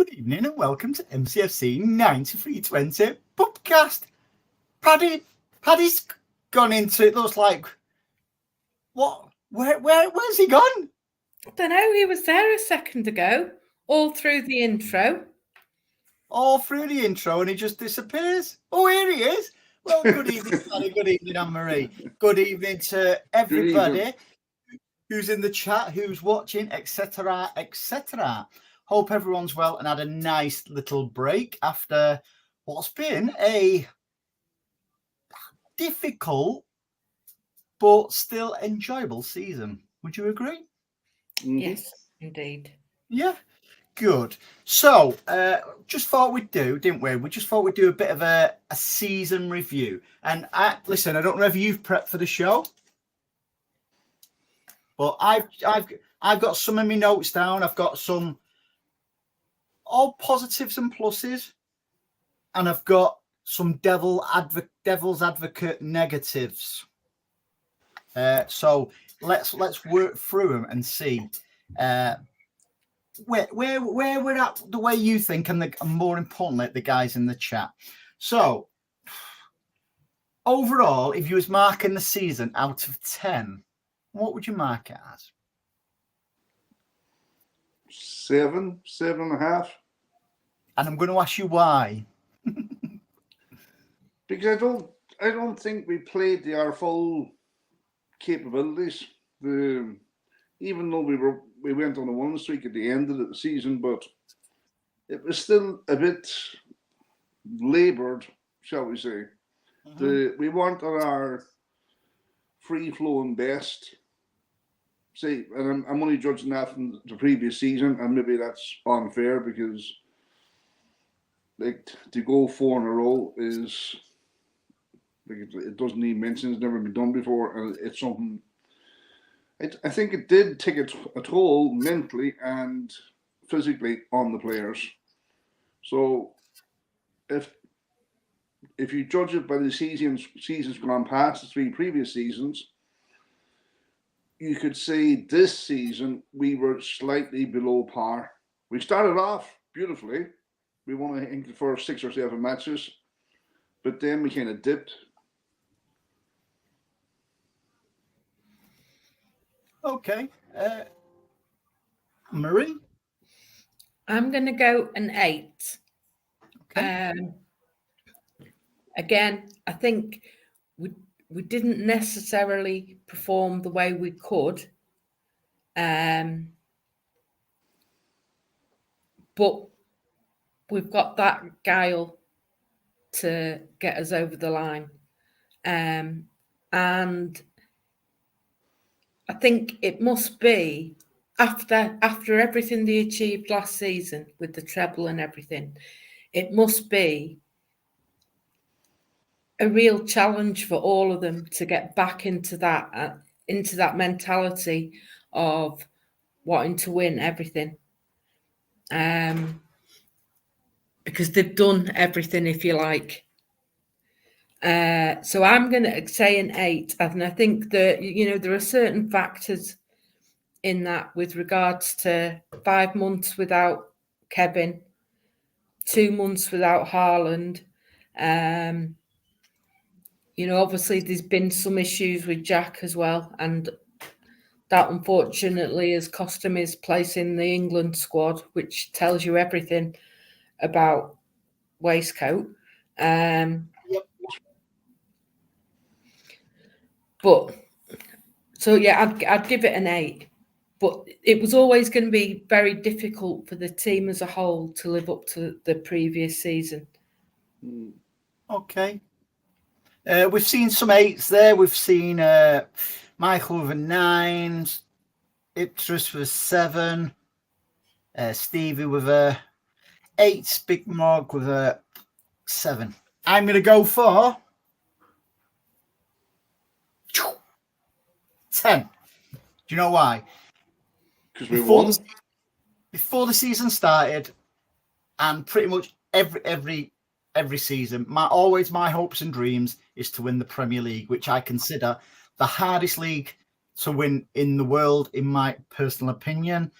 Good evening and welcome to MCFC 9320 PUBcast. Paddy's gone into it. Looks like, what? Where's he gone? I don't know. He was there a second ago, all through the intro. All through the intro, and he just disappears. Oh, here he is. Well, good evening, Paddy. Good evening, Anne-Marie. Good evening to everybody who's in the chat, who's watching, etc., etc. Hope everyone's well and had a nice little break after what's been a difficult but still enjoyable season. Would you agree? Yes, indeed. Yeah, good. So, just thought we'd do, didn't we? We just thought we'd do a bit of a season review. And listen, I don't know if you've prepped for the show, but I've got some of my notes down. I've got some all positives and pluses, and I've got some devil's advocate negatives. So let's work through them and see where we're at, the way you think, and more importantly, the guys in the chat. So overall, if you was marking the season out of 10, what would you mark it as? 7.5. And I'm going to ask you why. Because I don't think we played to our full capabilities. Even though we went on a one streak at the end of the season, but it was still a bit laboured, shall we say. Mm-hmm. We weren't at our free flowing best. See, and I'm only judging that from the previous season, and maybe that's unfair because, like, to go 4 in a row is, like, it doesn't need mention. It's never been done before, and it's something. I think it did take a toll mentally and physically on the players. So, if you judge it by the seasons gone past, the 3 previous seasons, you could say this season we were slightly below par. We started off beautifully. We won, I think, the first 6 or 7 matches, but then we kind of dipped. Okay. Marie? I'm going to go an 8. Okay. Again, I think we didn't necessarily perform the way we could. But we've got that guile to get us over the line. And I think it must be after everything they achieved last season with the treble and everything, it must be a real challenge for all of them to get back into that mentality of wanting to win everything. Because they've done everything, if you like. So I'm going to say an 8, and I think that there are certain factors in that with regards to 5 months without Kevin, 2 months without Haaland. Obviously there's been some issues with Jack as well, and that unfortunately has cost him his place in the England squad, which tells you everything about Waistcoat. Yep. But so yeah, I'd give it an 8. But it was always going to be very difficult for the team as a whole to live up to the previous season. Okay. We've seen some 8s there. We've seen Michael with a 9, Iptris with a 7, Stevie with a 8, Big Mog with a 7. I'm going to go for 10. Do you know why? Because we won. Before the season started, and pretty much every season, my hopes and dreams is to win the Premier League, which I consider the hardest league to win in the world, in my personal opinion.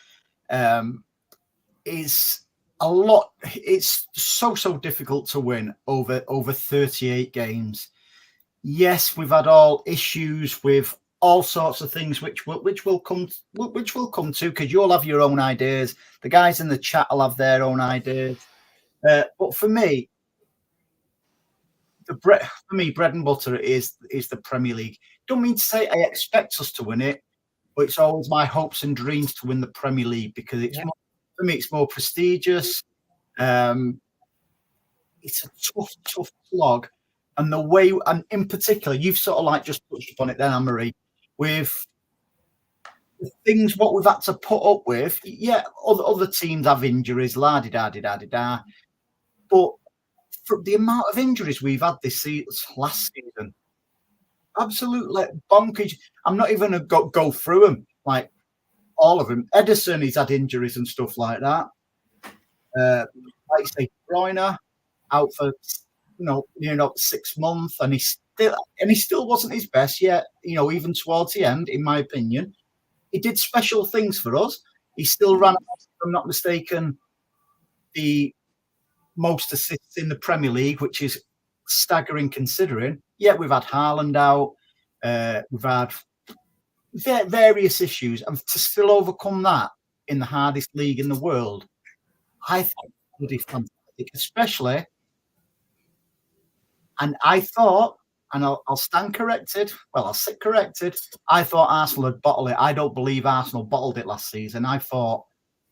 Is a lot. It's so difficult to win over 38 games. Yes, we've had all issues with all sorts of things, which will come to, because you'll have your own ideas. The guys in the chat will have their own ideas. But for me, bread and butter is the Premier League. Don't mean to say I expect us to win it, but it's always my hopes and dreams to win the Premier League, because it's more, for me, it's more prestigious. It's a tough slog, and the way, and in particular, you've sort of like just touched upon it then, Anne-Marie, with the things what we've had to put up with. Yeah, other teams have injuries, la-di-da-di-da-di-da, but for the amount of injuries we've had last season, absolutely bonkers. I'm not even going to go through them, like all of them. Ederson, he's had injuries and stuff like that. Like you say, Bruyne out for 6 months, and he still wasn't his best yet. Even towards the end, in my opinion, he did special things for us. He still ran, if I'm not mistaken, the most assists in the Premier League, which is staggering considering. Yeah, we've had Haaland out. We've had various issues, and to still overcome that in the hardest league in the world, I think pretty fantastic, especially. And I thought, and I'll stand corrected. Well, I'll sit corrected. I thought Arsenal had bottled it. I don't believe Arsenal bottled it last season. I thought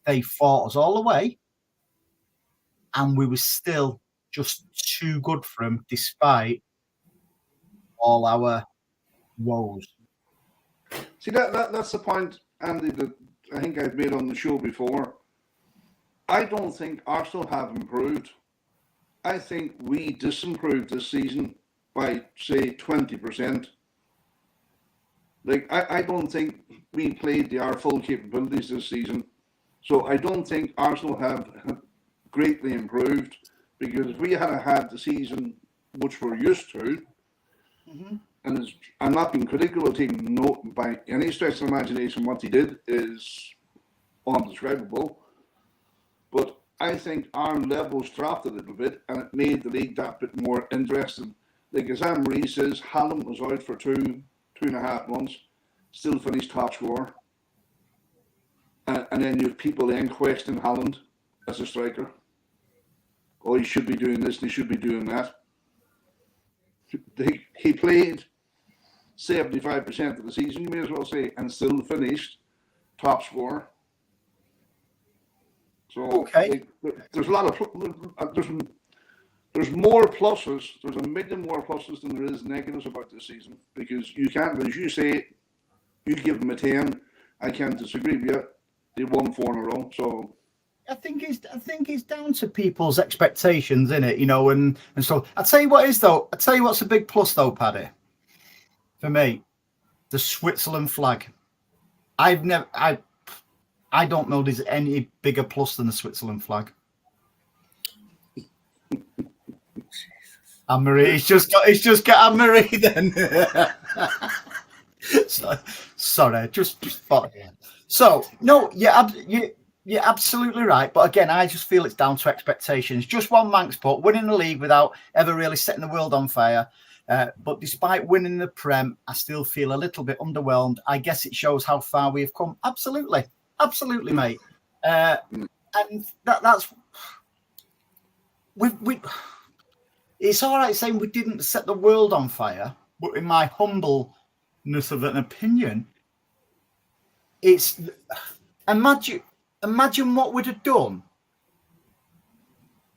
they fought us all the way, and we were still just too good for them, despite all our woes. See, that's the point, Andy, that I think I've made on the show before. I don't think Arsenal have improved. I think we disimproved this season by, say, 20%. Like, I don't think we played our full capabilities this season. So I don't think Arsenal have greatly improved, because if we had had the season which we're used to, and I'm not being critical of him, no, by any stretch of the imagination, what he did is undescribable. But I think our levels dropped a little bit, and it made the league that bit more interesting. Like, as Anne-Marie says, Haaland was out for 2.5 months, still finished top scorer. And then you have people then questioning Haaland as a striker. Oh, he should be doing this and he should be doing that. He played 75% of the season, you may as well say, and still finished top scorer. So okay, there's a lot of there's more pluses. There's a million more pluses than there is negatives about this season, because you can't, as you say, you give them a 10. I can't disagree with you. They won 4 in a row, so. I think it's down to people's expectations, isn't it? And so I'll tell you what is though. I'll tell you what's a big plus though, Paddy. For me, the Switzerland flag. I don't know there's any bigger plus than the Switzerland flag. Anne-Marie, it's just got Anne-Marie then. Sorry, just thought. So no, you're absolutely right. But again, I just feel it's down to expectations. Just one Manx pot, winning the league without ever really setting the world on fire. But despite winning the Prem, I still feel a little bit underwhelmed. I guess it shows how far we have come. Absolutely, mate. And that's we. It's all right saying we didn't set the world on fire, but in my humbleness of an opinion, it's imagine what we'd have done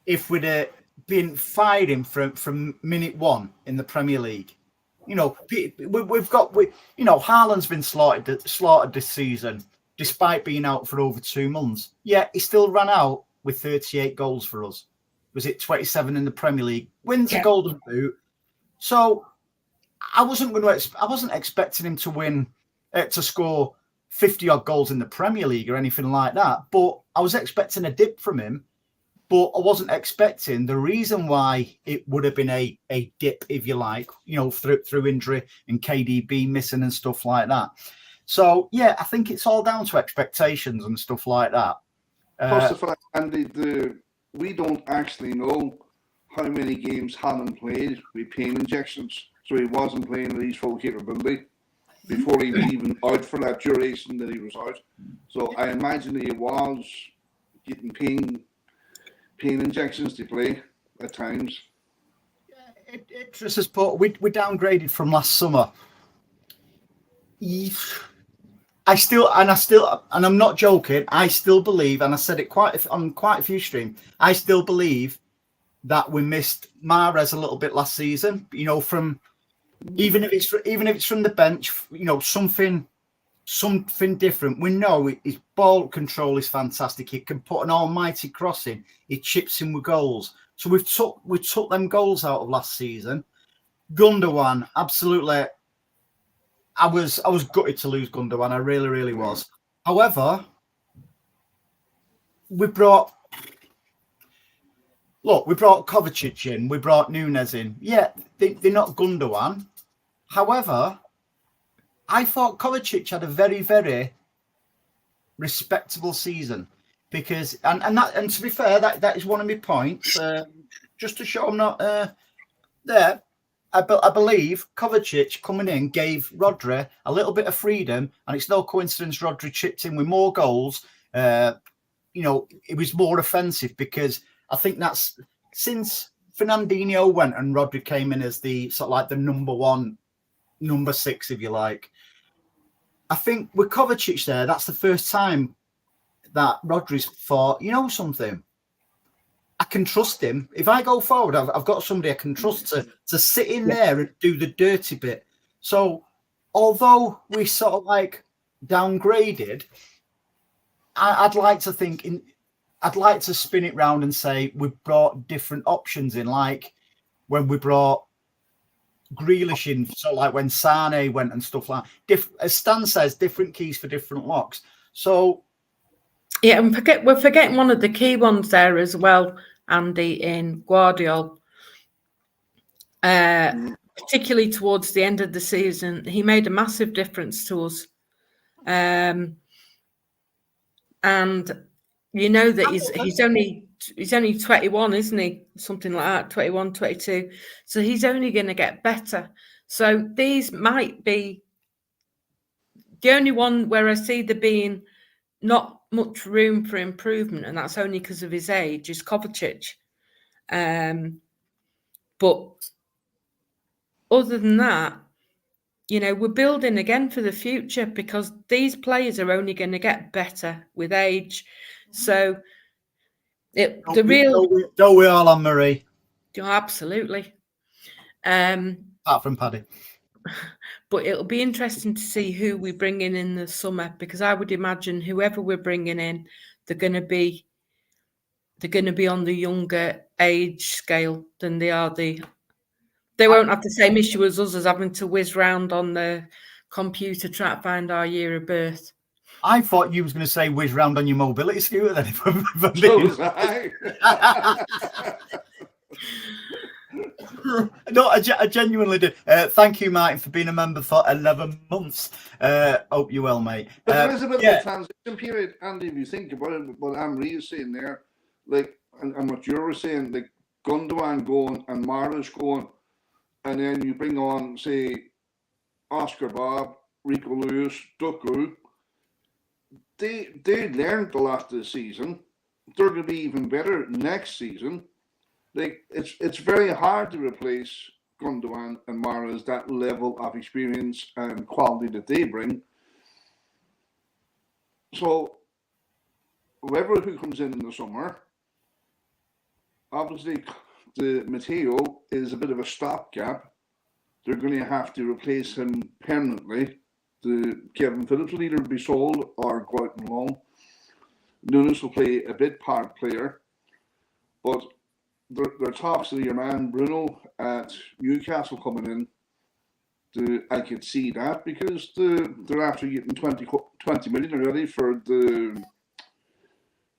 if we'd have been fighting from minute one in the Premier League. Haaland's been slaughtered this season, despite being out for over 2 months. Yeah, he still ran out with 38 goals for us. Was it 27 in the Premier League? Wins a Golden Boot. So I wasn't expecting him to win, to score 50 odd goals in the Premier League or anything like that. But I was expecting a dip from him. But I wasn't expecting the reason why it would have been a dip, if you like, through injury and KDB missing and stuff like that. So, yeah, I think it's all down to expectations and stuff like that. Plus the fact, Andy, we don't actually know how many games Hannon played with pain injections, so he wasn't playing at his full capability before he was even out for that duration that he was out. So I imagine he was getting pain injections to play at times. Interesting, but we downgraded from last summer. I'm not joking. I still believe, and I said it on quite a few streams. I still believe that we missed Mahrez a little bit last season. You know, from even if it's from the bench, you know, something different. We know his ball control is fantastic. He can put an almighty cross in. He chips in with goals. So we took them goals out of last season. Gundogan, absolutely. I was gutted to lose Gundogan. I really, really was. However, we brought Kovacic in. We brought Nunes in. Yeah, they're not Gundogan. However, I thought Kovacic had a very, very respectable season because, and to be fair, that is one of my points. Just to show I'm not there. I believe Kovacic coming in gave Rodri a little bit of freedom, and it's no coincidence Rodri chipped in with more goals. You know, it was more offensive because I think that's since Fernandinho went and Rodri came in as the sort of like the number 6, if you like. I think with Kovacic there, that's the first time that Rodri's thought, you know something, I can trust him. If I go forward, I've got somebody I can trust to sit in there and do the dirty bit. So although we sort of like downgraded, I'd like to think I'd like to spin it round and say we brought different options in, like when we brought Grealish in, so like when Sane went and stuff like that. As Stan says, different keys for different locks. So yeah, and we're forgetting one of the key ones there as well, Andy, in Guardiola. Particularly towards the end of the season, he made a massive difference to us. And you know that he's only 21, isn't he? Something like that, 21, 22. So he's only going to get better. So these might be the only one where I see there being not much room for improvement, and that's only because of his age, is Kovacic. But other than that, you know, we're building again for the future because these players are only going to get better with age. So don't we all, Anne-Marie? Absolutely. Apart from Paddy. But it'll be interesting to see who we bring in the summer, because I would imagine whoever we're bringing in, they're going to be on the younger age scale than they are They won't have the same issue as us as having to whiz round on the computer trying to find our year of birth. I thought you was going to say whiz round on your mobility scooter then. So was I. No, I genuinely did. Thank you, Martin, for being a member for 11 months. Hope you well, mate. But there is a bit of a transition period, Andy, if you think about it, what Anne-Marie is saying there, like, and what you were saying, like Gundogan going and Mahrez going, and then you bring on, say, Oscar Bob, Rico Lewis, Doku. They learned a lot this season. They're going to be even better next season. Like it's very hard to replace Gundogan and Mahrez, that level of experience and quality that they bring. So whoever who comes in the summer, obviously the Matteo is a bit of a stopgap. They're going to have to replace him permanently. The Kevin Phillips will either be sold or go out on loan. Nunes will play a bit part player, but their talks of your man Bruno at Newcastle coming in. I could see that because they're after getting 20 million already for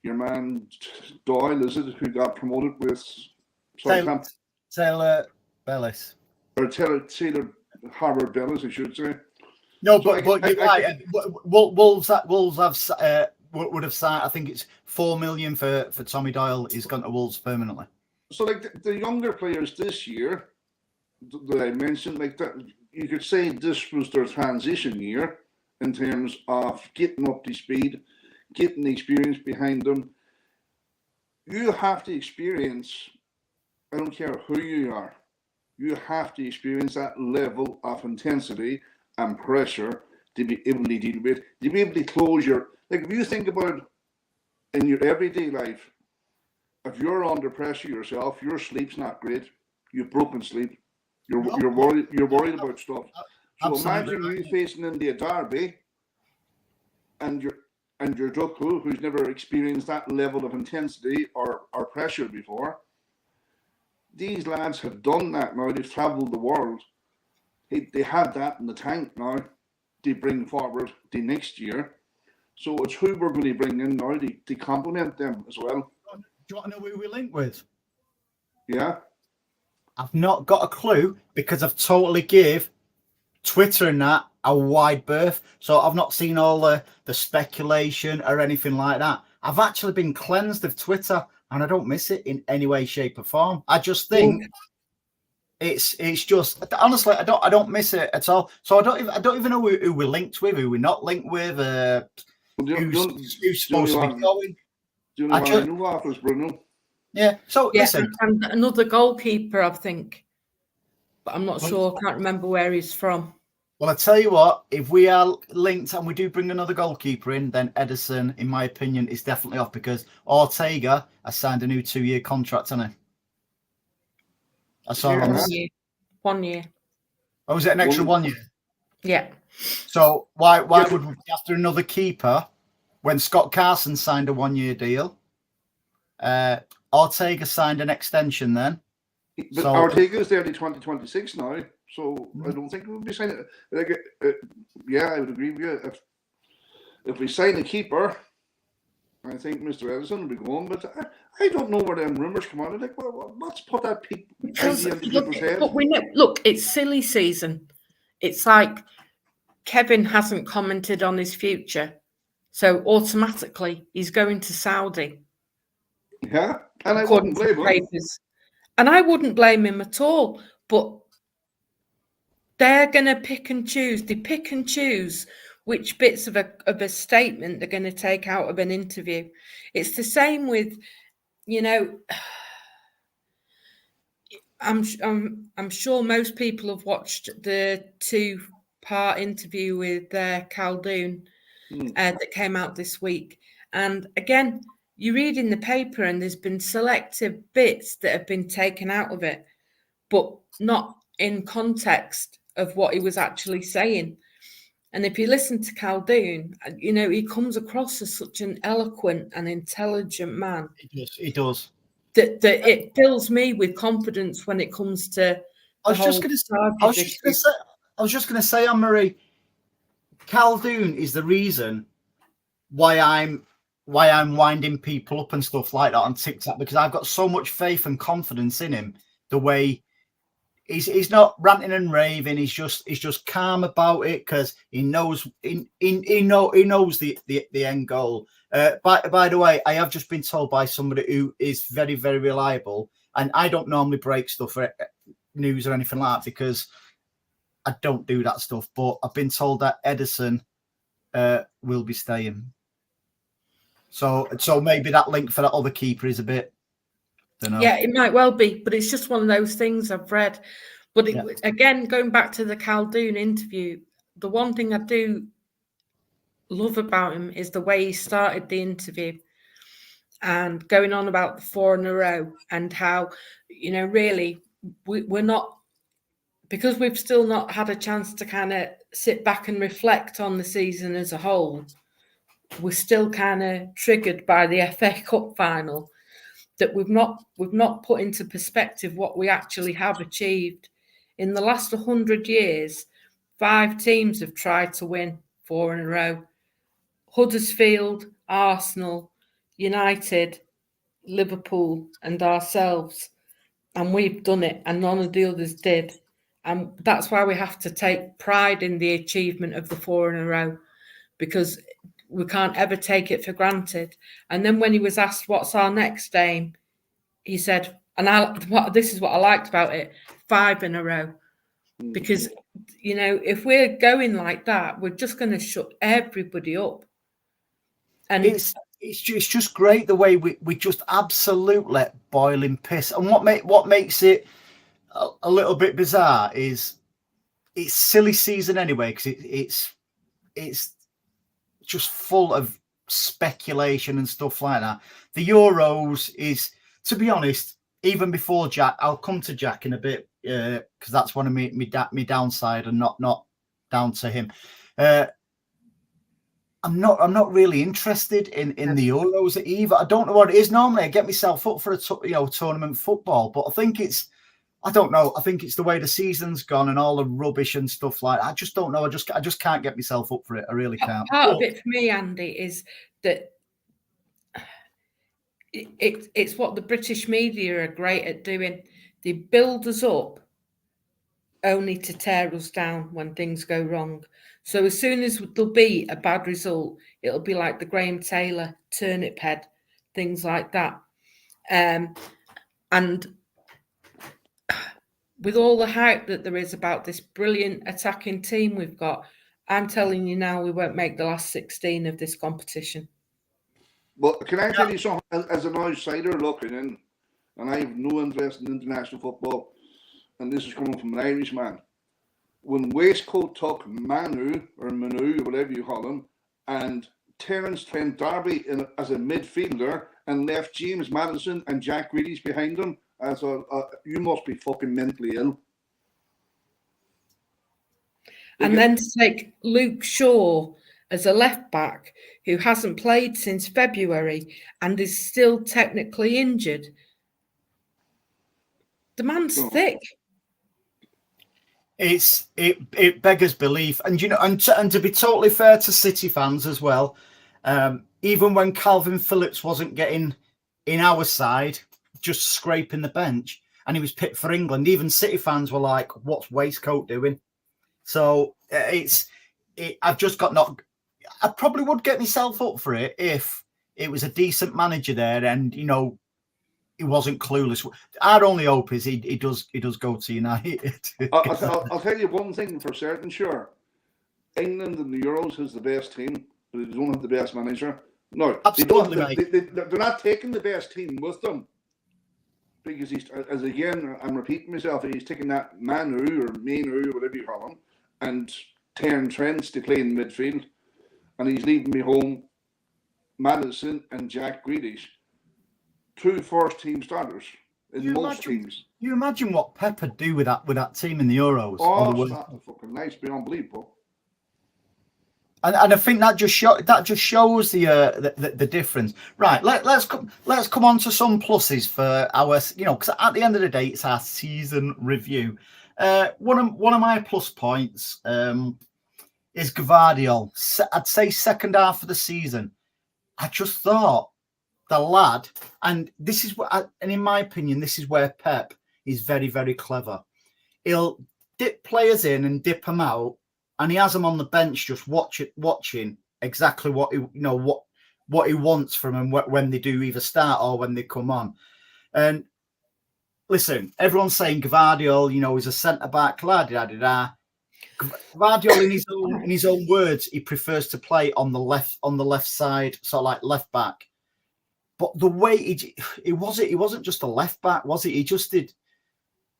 your man Doyle, is it, who got promoted with Taylor Bellis. Or Taylor Harvard Bellis, I should say. No, so but you're right. Wolves would have signed. I think it's $4 million for Tommy Doyle. He's gone to Wolves permanently. So, like the younger players this year that I mentioned, like that, you could say this was their transition year in terms of getting up to speed, getting the experience behind them. You have to experience. I don't care who you are. You have to experience that level of intensity and pressure to be able to deal with, to be able to close your. Like if you think about in your everyday life, if you're under pressure yourself, your sleep's not great. You've broken sleep. You're worried. You're worried about stuff. So imagine you facing into a derby, and your Doku, who's never experienced that level of intensity or pressure before. These lads have done that now. They've travelled the world. They have that in the tank now. They bring forward the next year. So it's who we're going to bring in now to complement them as well. Do you want to know who we link with? Yeah. I've not got a clue because I've totally give Twitter and that a wide berth. So I've not seen all the speculation or anything like that. I've actually been cleansed of Twitter and I don't miss it in any way, shape or form. I just think it's just honestly I don't miss it at all. So I don't even know who we're linked with, who we're not linked with, who's supposed to be going. Do you know what I knew after Bruno? Yeah. So listen, and another goalkeeper, I think, but I'm not sure. I can't remember where he's from. Well, I tell you what, if we are linked and we do bring another goalkeeper in, then Edison, in my opinion, is definitely off because Ortega has signed a new 2-year contract, hasn't he? I saw on 1 year. Oh, was it an extra 1 year? Yeah. So why would we be after another keeper when Scott Carson signed a 1-year deal? Ortega signed an extension then. But so, Ortega's there to 2026 now, so I don't think we'll be signing. Yeah, I would agree with you. If we sign a keeper, I think Mr. Edison will be going. But I don't know where them rumours come out. I'm like, well, let's put that idea into people's head. But we know. Look, it's silly season. It's like Kevin hasn't commented on his future, so automatically he's going to Saudi. Yeah, and I wouldn't blame him. And I wouldn't blame him at all, but they're going to pick and choose. They pick and choose which bits of a statement they're going to take out of an interview. It's the same with, I'm sure most people have watched the 2-part interview with Khaldoon that came out this week. And again, you read in the paper and there's been selective bits that have been taken out of it, but not in context of what he was actually saying. And if you listen to Khaldoon, he comes across as such an eloquent and intelligent man. He does. That it fills me with confidence when it comes to. I was just going to say, Anne-Marie, Khaldoon is the reason why I'm winding people up and stuff like that on TikTok, because I've got so much faith and confidence in him. The way he's not ranting and raving, he's just calm about it because he knows he knows the end goal. By the way, I have just been told by somebody who is very, very reliable, and I don't normally break stuff for news or anything like that because I don't do that stuff. But I've been told that Edison will be staying. So maybe that link for that other keeper is a bit. Don't know. Yeah, it might well be, but it's just one of those things I've read. But again, going back to the Khaldoon interview, the one thing I do love about him is the way he started the interview and going on about the 4 in a row and how, really we're not, because we've still not had a chance to kind of sit back and reflect on the season as a whole. We're still kind of triggered by the FA Cup final, that we've not put into perspective what we actually have achieved. In the last 100 years, 5 teams have tried to win 4 in a row. Huddersfield, Arsenal, United, Liverpool and ourselves. And we've done it and none of the others did. And that's why we have to take pride in the achievement of the 4 in a row, because we can't ever take it for granted. And then when he was asked what's our next aim, he said, this is what I liked about it, 5 in a row. Because, if we're going like that, we're just going to shut everybody up. And it's just great the way we just absolutely boiling piss. And what makes it a little bit bizarre is it's silly season anyway, because it's just full of speculation and stuff like that. The Euros is, to be honest, even before Jack, I'll come to Jack in a bit because that's one of me downside and not down to him. I'm not really interested in the Euros either. I don't know what it is. Normally, I get myself up for a tournament football, but I think I don't know. I think it's the way the season's gone and all the rubbish and stuff like that. I just don't know. I just can't get myself up for it. I really can't. Part of it for me, Andy, is that it's what the British media are great at doing. They build us up only to tear us down when things go wrong. So as soon as there'll be a bad result, it'll be like the Graham Taylor turnip head, things like that. And with all the hype that there is about this brilliant attacking team we've got, I'm telling you now, we won't make the last 16 of this competition. Well, can I tell you something? As an outsider looking in, and I have no interest in international football, and this is coming from an Irishman. When Waistcoat took Manu, or whatever you call him, and Terence Trent D'Arby as a midfielder and left James Maddison and Jack Grealish behind him, I thought, you must be fucking mentally ill. And then to take Luke Shaw as a left back who hasn't played since February and is still technically injured. The man's thick. It beggars belief, and and to be totally fair to City fans as well, even when Calvin Phillips wasn't getting in our side, just scraping the bench, and he was picked for England, even City fans were like, "What's Waistcoat doing?" So I've just got not. I probably would get myself up for it if it was a decent manager there, and he wasn't clueless. Our only hope is he does go to United. I'll tell you one thing for certain, sure. England in the Euros has the best team, but they don't have the best manager. No, absolutely, they're not taking the best team with them. Because I'm repeating myself, he's taking that Manu, whatever you call him, and Terence Trent to play in midfield. And he's leaving me home Maddison and Jack Grealish. 2 first-team starters in most teams. You imagine what Pep would do with that team in the Euros? Oh, it's not fucking nice, be unbelievable. And I think that just shows the difference. Right, let's come on to some pluses for our, because at the end of the day, it's our season review. One of my plus points is Gvardiol. I'd say second half of the season. I just thought the lad, and this is what, and in my opinion, this is where Pep is very, very clever. He'll dip players in and dip them out, and he has them on the bench just watching exactly what he wants from them when they do either start or when they come on. And listen, everyone's saying Gvardiol, is a centre back. Gvardiol, in his own words, he prefers to play on the left side, sort of like left back. But the way he wasn't just a left back, was it? He just did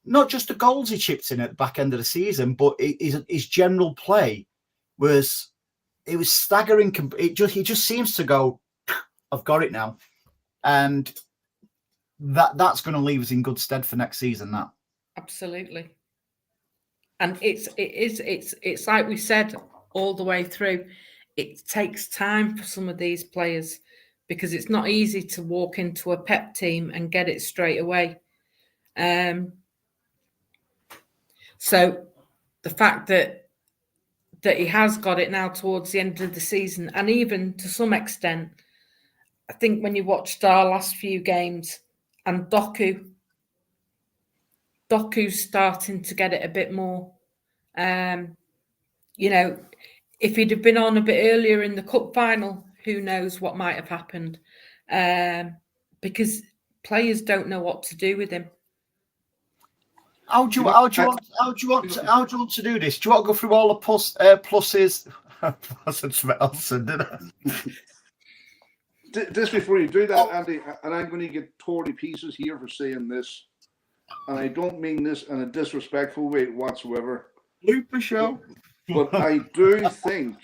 not just the goals he chipped in at the back end of the season, but his general play was staggering. He just seems to go, I've got it now, and that's going to leave us in good stead for next season. That absolutely, and it's like we said all the way through. It takes time for some of these players, because it's not easy to walk into a Pep team and get it straight away. So the fact that he has got it now towards the end of the season, and even to some extent, I think when you watched our last few games, and Doku's starting to get it a bit more. if he'd have been on a bit earlier in the cup final, who knows what might have happened? Because players don't know what to do with him. How do you want to do this? Do you want to go through all the pluses? I said something else, didn't I? Just before you do that, Andy, and I'm going to get 40 pieces here for saying this, and I don't mean this in a disrespectful way whatsoever. Looper show. But I do think,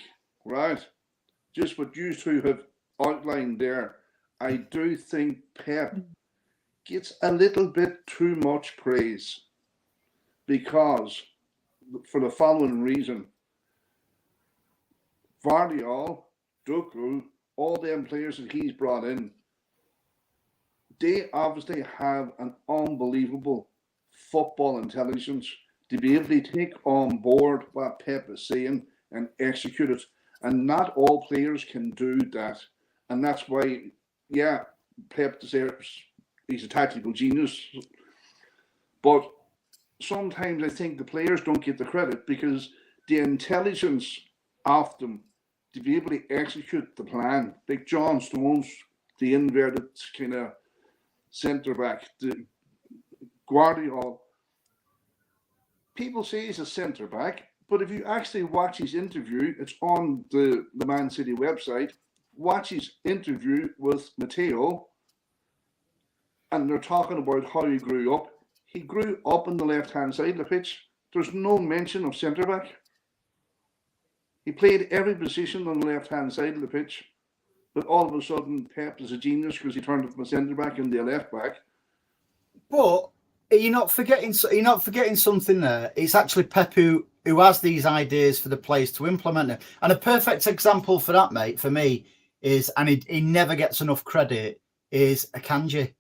right, just what you two have outlined there, I do think Pep gets a little bit too much praise because, for the following reason, Vardiol, Doku, all them players that he's brought in, they obviously have an unbelievable football intelligence to be able to take on board what Pep is saying and execute it. And not all players can do that. And that's why, yeah, Pep deserves, he's a tactical genius. But sometimes I think the players don't get the credit because the intelligence of them to be able to execute the plan, like John Stones, the inverted kind of centre back, the Guardiola. People say he's a centre back, but if you actually watch his interview, it's on the Man City website. Watch his interview with Matteo, and they're talking about how he grew up. He grew up on the left-hand side of the pitch. There's no mention of centre back. He played every position on the left-hand side of the pitch, but all of a sudden, Pep is a genius because he turned it from a centre back into a left back. But you're not forgetting something there. It's actually Pep who has these ideas for the players to implement them. And a perfect example for that, mate, for me is, and he never gets enough credit, is Akanji.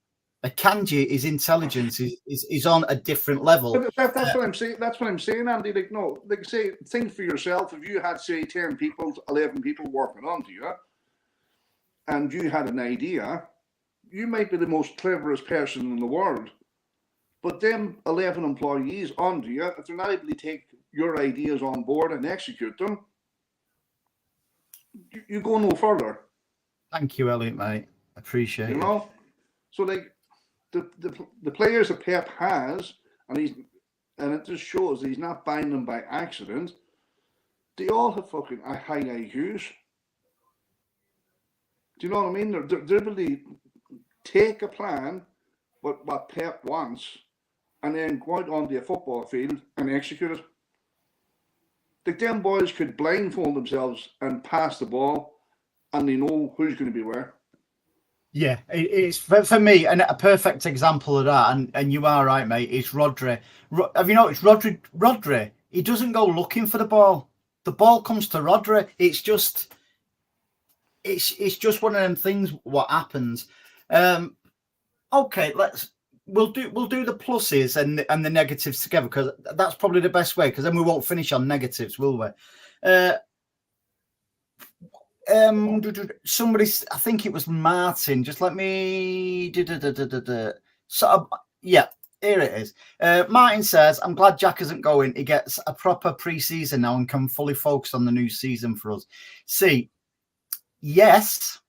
Akanji, his intelligence is on a different level. But that's what I'm saying. That's what I'm saying, Andy. Like, no, like, say, think for yourself. If you had, say, 10 people, 11 people working on you, and you had an idea, you might be the most cleverest person in the world. But them 11 employees under you, if they're not able to take your ideas on board and execute them, you go no further. Thank you, Elliot, mate. Appreciate it. You know? So, like, the players that Pep has, and it just shows that he's not buying them by accident, they all have fucking high IQs. Do you know what I mean? They're able to take a plan, what Pep wants, and then go out onto a football field and execute it. Like, them boys could blindfold themselves and pass the ball, and they know who's going to be where. Yeah, it's for me, and a perfect example of that, and you are right, mate, is Rodri. Have you noticed Rodri? He doesn't go looking for the ball. The ball comes to Rodri. It's just one of them things, what happens. Okay, we'll do the pluses and the negatives together, because that's probably the best way, because then we won't finish on negatives, will we? Somebody, I think it was Martin, just let me so yeah, here it is. Martin says, I'm glad Jack isn't going. He gets a proper pre-season now and can fully focus on the new season for us. See, yes,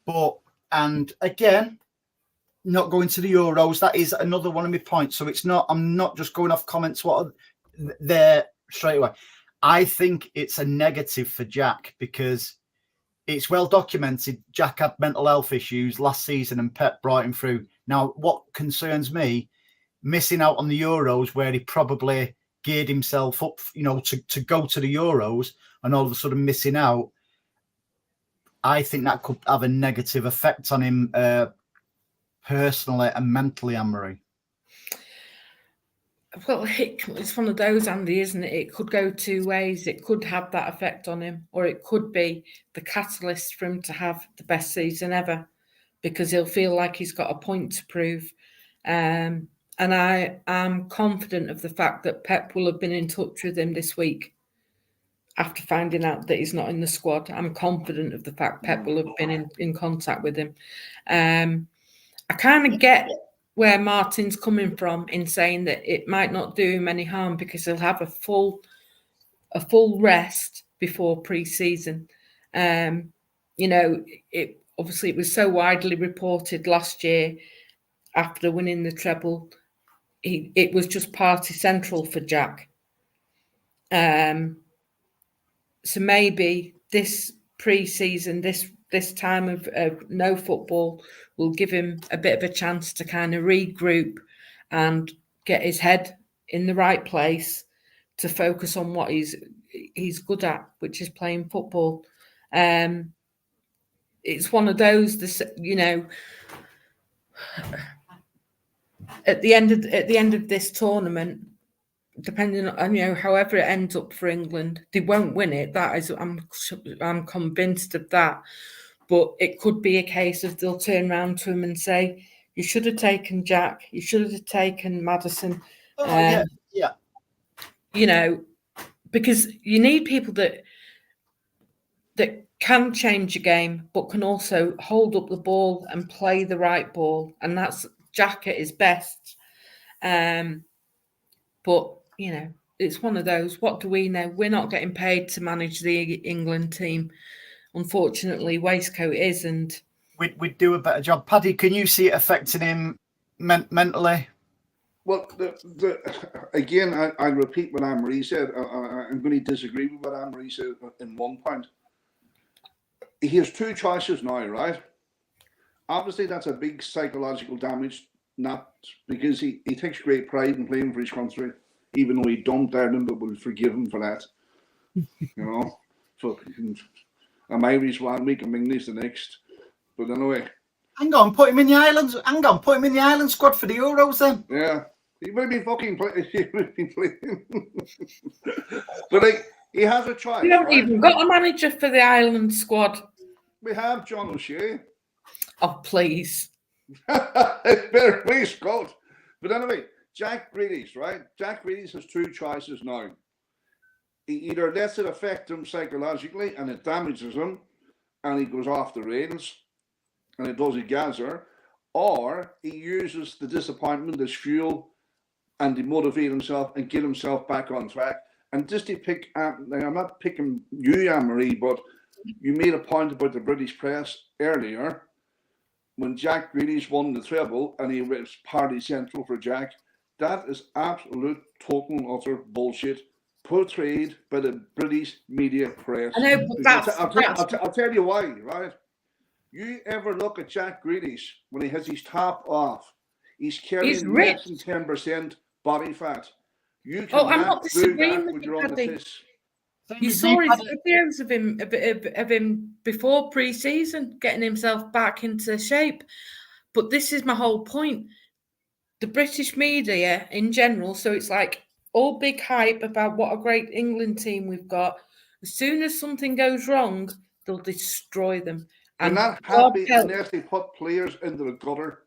but, and again, not going to the Euros, that is another one of my points. So I'm not just going off comments what are there straight away. I think it's a negative for Jack because it's well documented. Jack had mental health issues last season and Pep brought him through. Now, what concerns me, missing out on the Euros where he probably geared himself up, to go to the Euros and all of a sudden missing out, I think that could have a negative effect on him personally and mentally, Anne-Marie. Well, it's one of those, Andy, isn't it? It could go two ways. It could have that effect on him, or it could be the catalyst for him to have the best season ever, because he'll feel like he's got a point to prove. And I am confident of the fact that Pep will have been in touch with him this week after finding out that he's not in the squad. I'm confident of the fact Pep will have been in contact with him. I kind of get where Martin's coming from in saying that it might not do him any harm because he'll have a full rest before pre-season. You know, it was so widely reported last year after winning the treble. It was just party central for Jack. So maybe this pre-season, this time of no football, will give him a bit of a chance to kind of regroup and get his head in the right place to focus on what he's good at, which is playing football. It's one of those, you know, at the end of this tournament, depending on, you know, however it ends up for England, they won't win it. That is, I'm convinced of that. But it could be a case of they'll turn around to him and say, "You should have taken Jack. You should have taken Maddison." Yeah. You know, because you need people that can change a game, but can also hold up the ball and play the right ball, and that's Jack at his best. But you know, it's one of those. What do we know? We're not getting paid to manage the England team. Unfortunately, Waistcoat is, and we'd do a better job. Paddy, can you see it affecting him mentally? Well, again, I repeat what Anne-Marie said. I'm going to disagree with what Anne-Marie said in one point. He has two choices now, right? Obviously, that's a big psychological damage, not because he takes great pride in playing for his country, even though he dumped Ireland, but we'll forgive him for that. You know? So, I'm Irish one week, I'm English the next. But anyway. Hang on, put him in the Islands. Hang on, put him in the Island squad for the Euros then. Yeah. He would have been fucking playing. But like, he has a choice. We haven't even got a manager for the Ireland squad. We have John O'Shea. Oh, please. It's better please, Scott. But anyway, Jack Grealish, right? Jack Grealish has two choices now. He either lets it affect him psychologically and it damages him and he goes off the rails and it does a gazer, or he uses the disappointment as fuel and to motivate himself and get himself back on track. And just to pick, I'm not picking you, Anne-Marie, but you made a point about the British press earlier when Jack Grealish won the treble and he was party central for Jack. That is absolute, total, and utter bullshit portrayed by the British media press. I know, but I'll tell you why, right? You ever look at Jack Grealish when he has his top off? He's carrying less than 10% body fat. You can I'm not disagreeing with you, Paddy. You saw his videos of him before pre-season, getting himself back into shape. But this is my whole point. The British media in general, so it's like all big hype about what a great England team we've got. As soon as something goes wrong, they'll destroy them. They're not happy unless they put players into the gutter.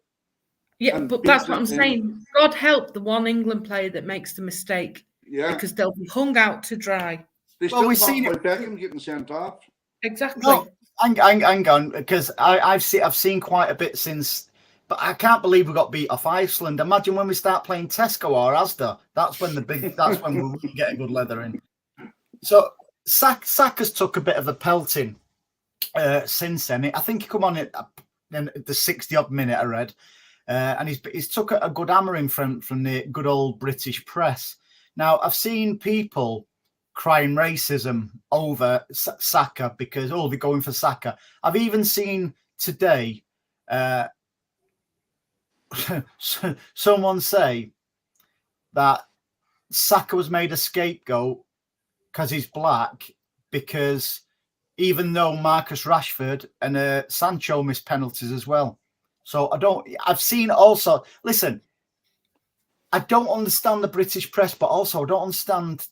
Yeah, but that's what I'm saying. God help the one England player that makes the mistake. Yeah. Because they'll be hung out to dry. They still talk about Beckham getting sent off. Exactly. No, hang on, because I've seen quite a bit since, but I can't believe we got beat off Iceland. Imagine when we start playing Tesco or Asda. That's when we really get a good leather in. So Saka's took a bit of a pelting since then. I think he come on at the 60-odd minute I read, and he's took a good hammering from the good old British press. Now I've seen people crying racism over Saka because they're going for Saka. I've even seen today someone say that Saka was made a scapegoat because he's black, because even though Marcus Rashford and Sancho missed penalties as well. So I've seen also, listen, I don't understand the British press, but also I don't understand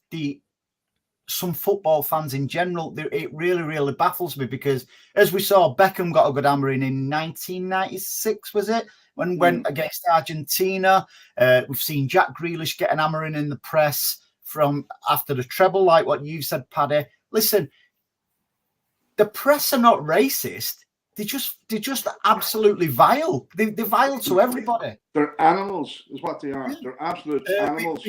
some football fans in general. It really, really baffles me because, as we saw, Beckham got a good hammering in 1996, was it? When went against Argentina. We've seen Jack Grealish get an hammering in the press from after the treble, like what you said, Paddy. Listen, the press are not racist. They're just absolutely vile. They're vile to everybody. They're animals, is what they are. They're absolute animals.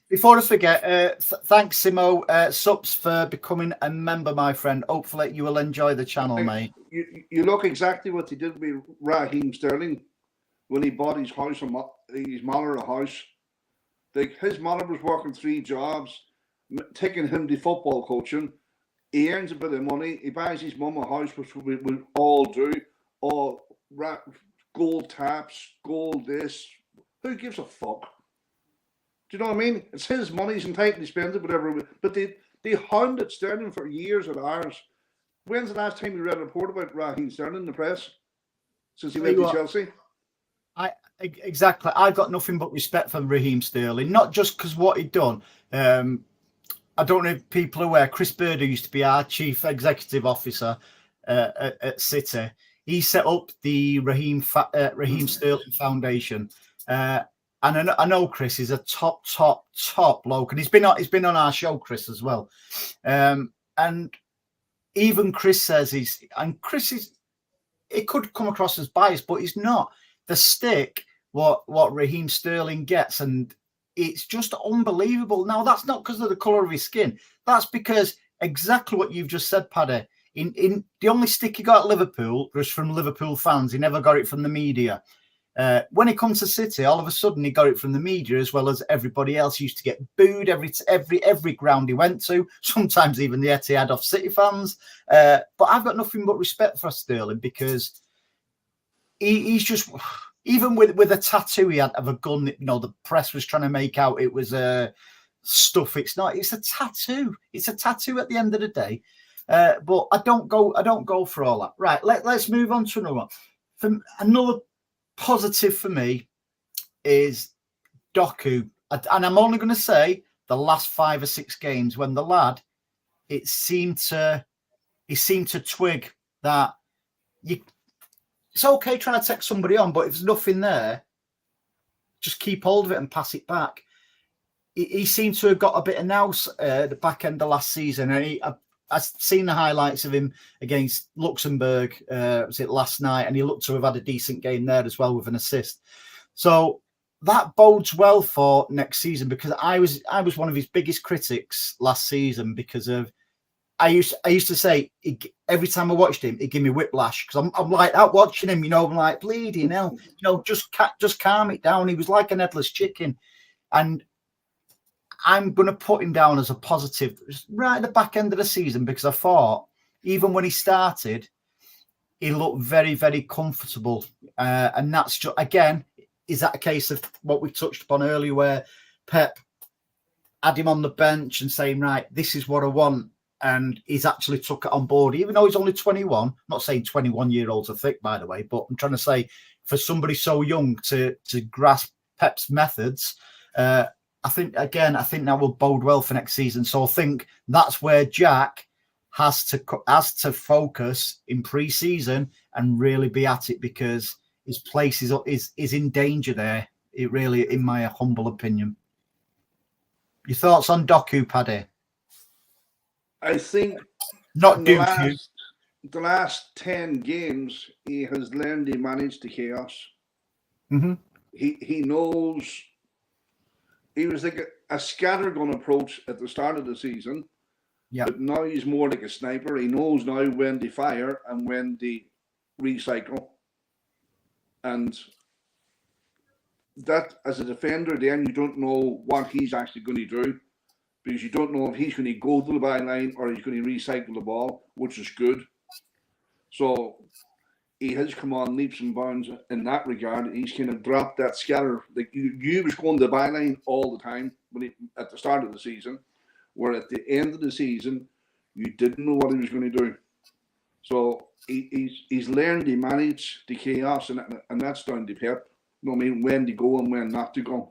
Before I forget, thanks, Simo Sups, for becoming a member, my friend. Hopefully, you will enjoy the channel, mate. You look exactly what he did with Raheem Sterling when he bought his house, his mother a house. Like, his mother was working 3 jobs, taking him to football coaching. He earns a bit of money. He buys his mum a house, which we all do. All gold taps, gold this. Who gives a fuck? Do you know what I mean? It's his money. He's entitled to spend it, whatever. But they hounded Sterling for years at ours. When's the last time you read a report about Raheem Sterling in the press? Since he went to Chelsea? Exactly. I've got nothing but respect for Raheem Sterling, not just because what he'd done. I don't know if people are aware, Chris Bird, who used to be our chief executive officer at City, he set up the Raheem Sterling Foundation. And I know Chris is a top bloke, and he's been on our show, Chris, as well. And even Chris says Chris is, it could come across as biased, but he's not. The stick, what Raheem Sterling gets, and it's just unbelievable. Now, that's not because of the colour of his skin. That's because exactly what you've just said, Paddy. In the only stick he got at Liverpool was from Liverpool fans. He never got it from the media. When he comes to City, all of a sudden he got it from the media, as well as everybody else. He used to get booed every ground he went to, sometimes even the Etihad off City fans. But I've got nothing but respect for Sterling, because he's just, even with a tattoo he had of a gun, the press was trying to make out it was stuff. It's not. It's a tattoo. It's a tattoo at the end of the day. But I don't go for all that. Right. Let's move on to another one. From another positive for me is Doku, and I'm only going to say the last 5 or 6 games, when the lad, he seemed to twig that it's okay trying to take somebody on, but if there's nothing there, just keep hold of it and pass it back. He seemed to have got a bit of nous at the back end of last season, and I've seen the highlights of him against Luxembourg, was it last night, and he looked to have had a decent game there as well with an assist. So that bodes well for next season, because I was one of his biggest critics last season, because of I used to say every time I watched him, he'd give me whiplash, because I'm like that watching him, I'm like, bleeding hell, just calm it down. He was like an headless chicken, and I'm going to put him down as a positive right at the back end of the season, because I thought even when he started, he looked very, very comfortable. And that's just, again, is that a case of what we touched upon earlier, where Pep had him on the bench and saying, right, this is what I want. And he's actually took it on board, even though he's only 21. I'm not saying 21-year-olds are thick, by the way, but I'm trying to say, for somebody so young to grasp Pep's methods, I think that will bode well for next season. So I think that's where Jack has to focus in pre-season and really be at it, because his place is in danger there. It really, in my humble opinion. Your thoughts on Doku, Paddy? I think not the last 10 games he has learned to manage the chaos. Mm-hmm. He knows. He was like a scattergun approach at the start of the season, but now he's more like a sniper. He knows now when to fire and when to recycle. And that, as a defender, then you don't know what he's actually going to do, because you don't know if he's going to go to the byline or he's going to recycle the ball, which is good. So he has come on leaps and bounds in that regard. He's kind of dropped that scatter. Like you was going to the byline all the time at the start of the season, where at the end of the season, you didn't know what he was going to do. So he's learned to manage the chaos, and that's down to Pep. You know what I mean? When to go and when not to go.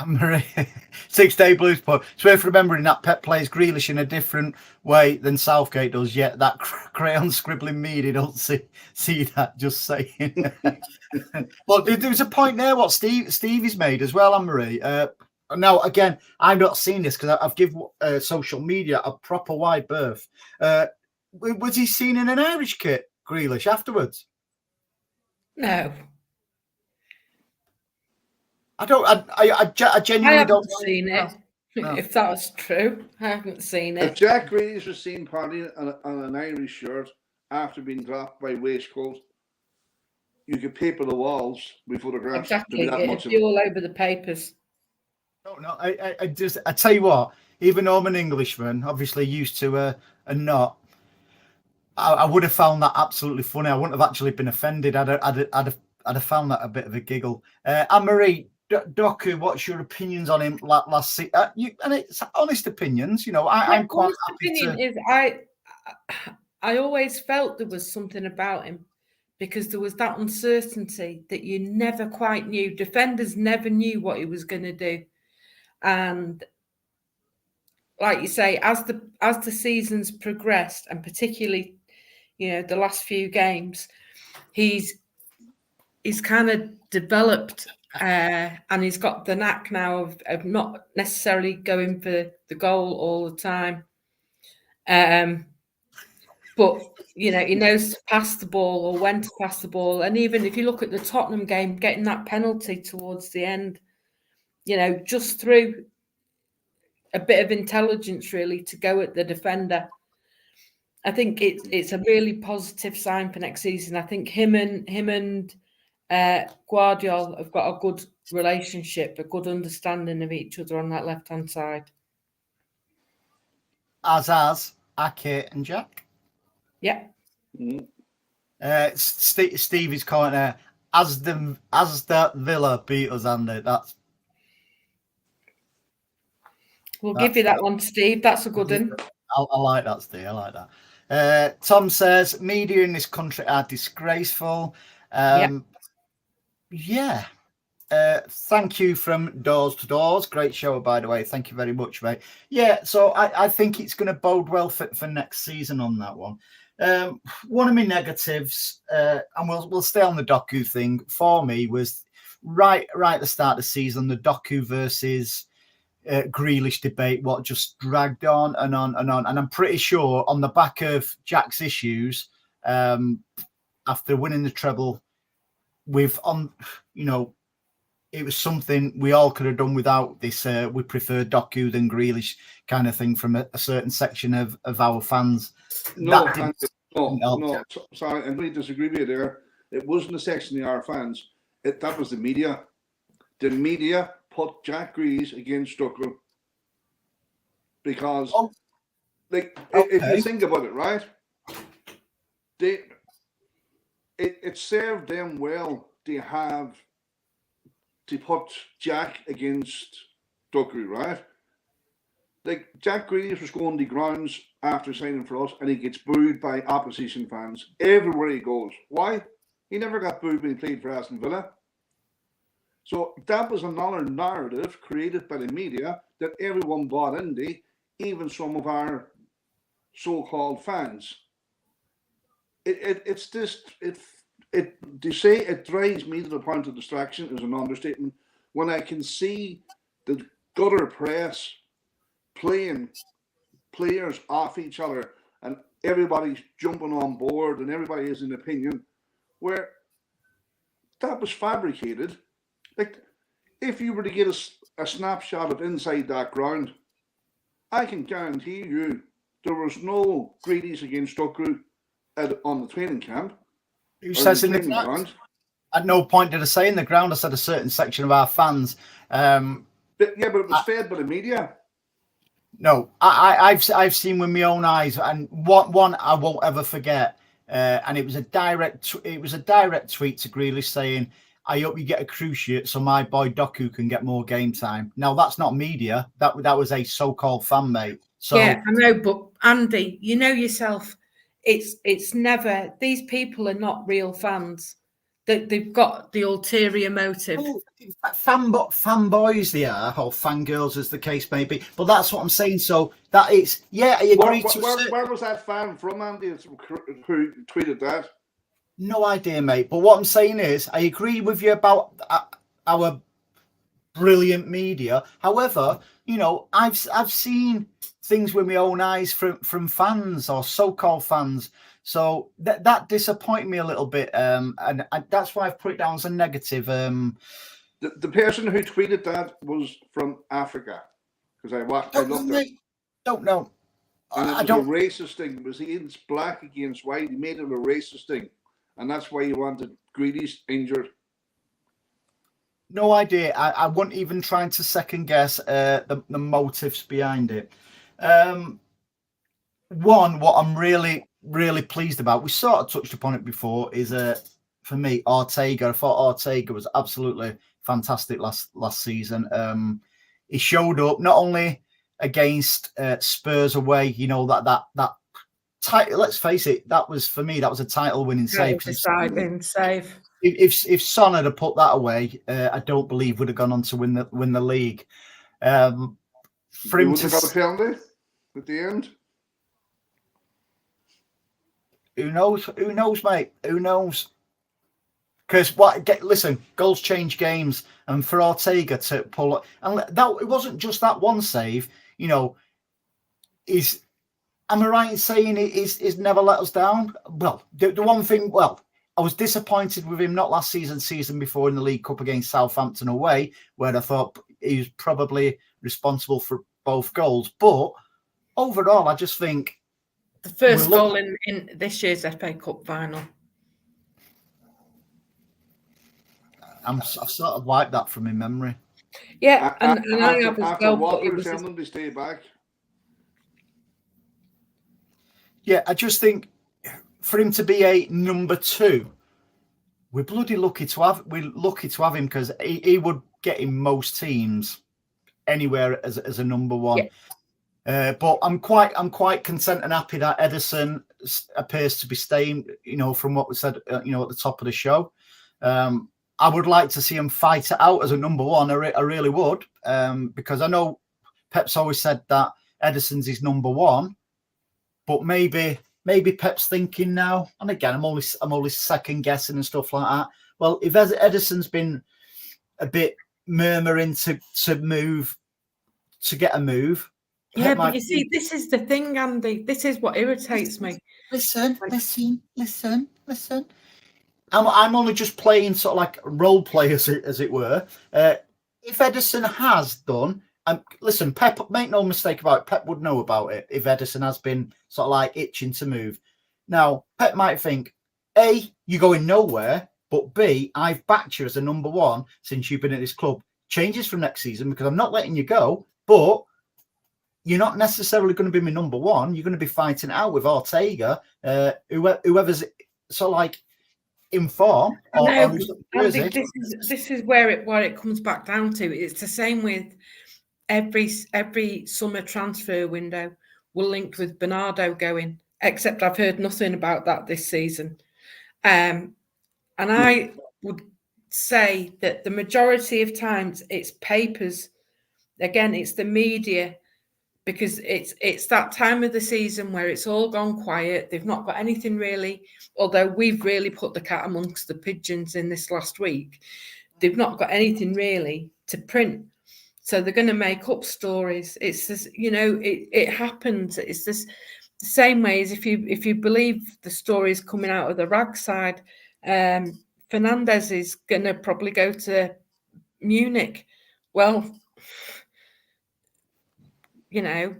Marie, 6-day blues point. It's worth remembering that Pep plays Grealish in a different way than Southgate does, yet that crayon scribbling media don't see that, just saying. Well, there's a point there what Stevie's made as well, Anne-Marie. Now, again, I've not seen this because I've given social media a proper wide berth. Was he seen in an Irish kit, Grealish, afterwards? No. I genuinely don't seen it. No. If that was true, I haven't seen it. If Jack Grealish was seen partying on an Irish shirt after being dropped by waistcoat, you could paper the walls with photographs. Exactly, it'd be all over the papers. No, I tell you what. Even though I'm an Englishman, obviously used to a knot, I would have found that absolutely funny. I wouldn't have actually been offended. I'd have found that a bit of a giggle. Anne-Marie, Doku, what's your opinions on him last season? And it's honest opinions. You know, I'm quite happy to. Is I always felt there was something about him because there was that uncertainty that you never quite knew. Defenders never knew what he was going to do, and like you say, as the seasons progressed, and particularly, you know, the last few games, he's kind of developed. And he's got the knack now of not necessarily going for the goal all the time. But, you know, he knows to pass the ball or when to pass the ball. And even if you look at the Tottenham game, getting that penalty towards the end, you know, just through a bit of intelligence, really, to go at the defender. I think it's a really positive sign for next season. I think him and Guardiola have got a good relationship, a good understanding of each other on that left-hand side. As Ake and Jack. Yeah. Steve is calling there. As the Villa beat us, Andy. We'll give you that one, Steve. That's a good one. I like that, Steve. I like that. Tom says media in this country are disgraceful. Yeah. Thank you from Doors to Doors. Great show, by the way. Thank you very much, mate. Yeah, so I think it's going to bode well for next season on that one. One of my negatives, and we'll stay on the Doku thing, for me was right at the start of the season, the Doku versus Grealish debate, what just dragged on and on and on. And I'm pretty sure on the back of Jack's issues, after winning the treble, it was something we all could have done without this. We prefer Doku than Grealish kind of thing from a certain section of our fans. No, sorry, I'm going to disagree with you there. It wasn't a section of our fans. That was the media. The media put Jack Grealish against Doku because, if you think about it, right, it served them well to put Jack against Doku, right? Like, Jack Grealish was going the grounds after signing for us, and he gets booed by opposition fans everywhere he goes. Why? He never got booed when he played for Aston Villa. So that was another narrative created by the media that everyone bought into, even some of our so-called fans. It's just to say it drives me to the point of distraction is an understatement. When I can see the gutter press playing players off each other and everybody's jumping on board and everybody has an opinion, where that was fabricated. Like, if you were to get a snapshot of inside that ground, I can guarantee you there was no Grealish against Doku on the training camp. Who says in the ground? At no point did I say in the ground. I said a certain section of our fans. But it was fed by the media. No, I've seen with my own eyes, and one I won't ever forget. And it was a direct tweet to Grealish saying, "I hope you get a cruciate so my boy Doku can get more game time." Now that's not media. That was a so-called fan mate. So yeah, I know, but Andy, you know yourself. It's never, these people are not real fans. They've got the ulterior motive. Oh, fanboys they are, or fangirls as the case may be. But that's what I'm saying. So that is, yeah, I agree. Where was that fan from, Andy, who tweeted that? No idea, mate. But what I'm saying is, I agree with you about our brilliant media. However, you know, I've seen things with my own eyes from fans or so-called fans. So that disappointed me a little bit, and that's why I've put it down as a negative. The person who tweeted that was from Africa, because I looked at it. Don't know. And it was a racist thing. It was against black against white. He made it a racist thing. And that's why he wanted Grealish injured. No idea. I wasn't even trying to second guess the motives behind it. One, what I'm really, really pleased about, we sort of touched upon it before, is for me, Ortega. I thought Ortega was absolutely fantastic last season. He showed up not only against Spurs away, you know, that title. Let's face it, that was a title-winning save. Save. If Son had put that away, I don't believe would have gone on to win the league. For him to got a penalty at the end. Who knows? Who knows, mate? Who knows? Because listen, goals change games, and for Ortega to pull, and that it wasn't just that one save. You know, am I right in saying he's never let us down? Well, the one thing, I was disappointed with him not last season before in the League Cup against Southampton away, where I thought he was probably responsible for both goals. But overall, I just think the first goal in this year's FA Cup final. I've sort of wiped that from my memory. Yeah, and I have as well. Walker telling them to stay back. Yeah, I just think for him to be a number 2, we're bloody lucky to have him, because he would get in most teams anywhere as a number 1. Yeah. But I'm quite content and happy that Ederson appears to be staying. You know, from what we said, at the top of the show. I would like to see him fight it out as a number 1. I really would, because I know Pep's always said that Ederson's his number 1, but maybe Pep's thinking now. And again, I'm only second guessing and stuff like that. Well, if Ederson's been a bit murmuring to get a move. Yeah, but you see, this is the thing, Andy. This is what irritates me. Listen. I'm only just playing sort of like role play, as it were. If Ederson has done, listen, Pep, make no mistake about it, Pep would know about it if Ederson has been sort of like itching to move. Now, Pep might think, A, you're going nowhere, but B, I've backed you as a number 1 since you've been at this club. Changes from next season because I'm not letting you go, but you're not necessarily going to be my number 1. You're going to be fighting it out with Ortega, whoever's sort of like in form. This is where it comes back down to. It's the same with every summer transfer window. We're linked with Bernardo going, except I've heard nothing about that this season. And I would say that the majority of times it's papers. Again, it's the media, because it's that time of the season where it's all gone quiet. They've not got anything really, although we've really put the cat amongst the pigeons in this last week. They've not got anything really to print. So they're going to make up stories. It's this, it happens. It's this the same way as if you believe the stories coming out of the rag side. Fernandez is going to probably go to Munich. Well, I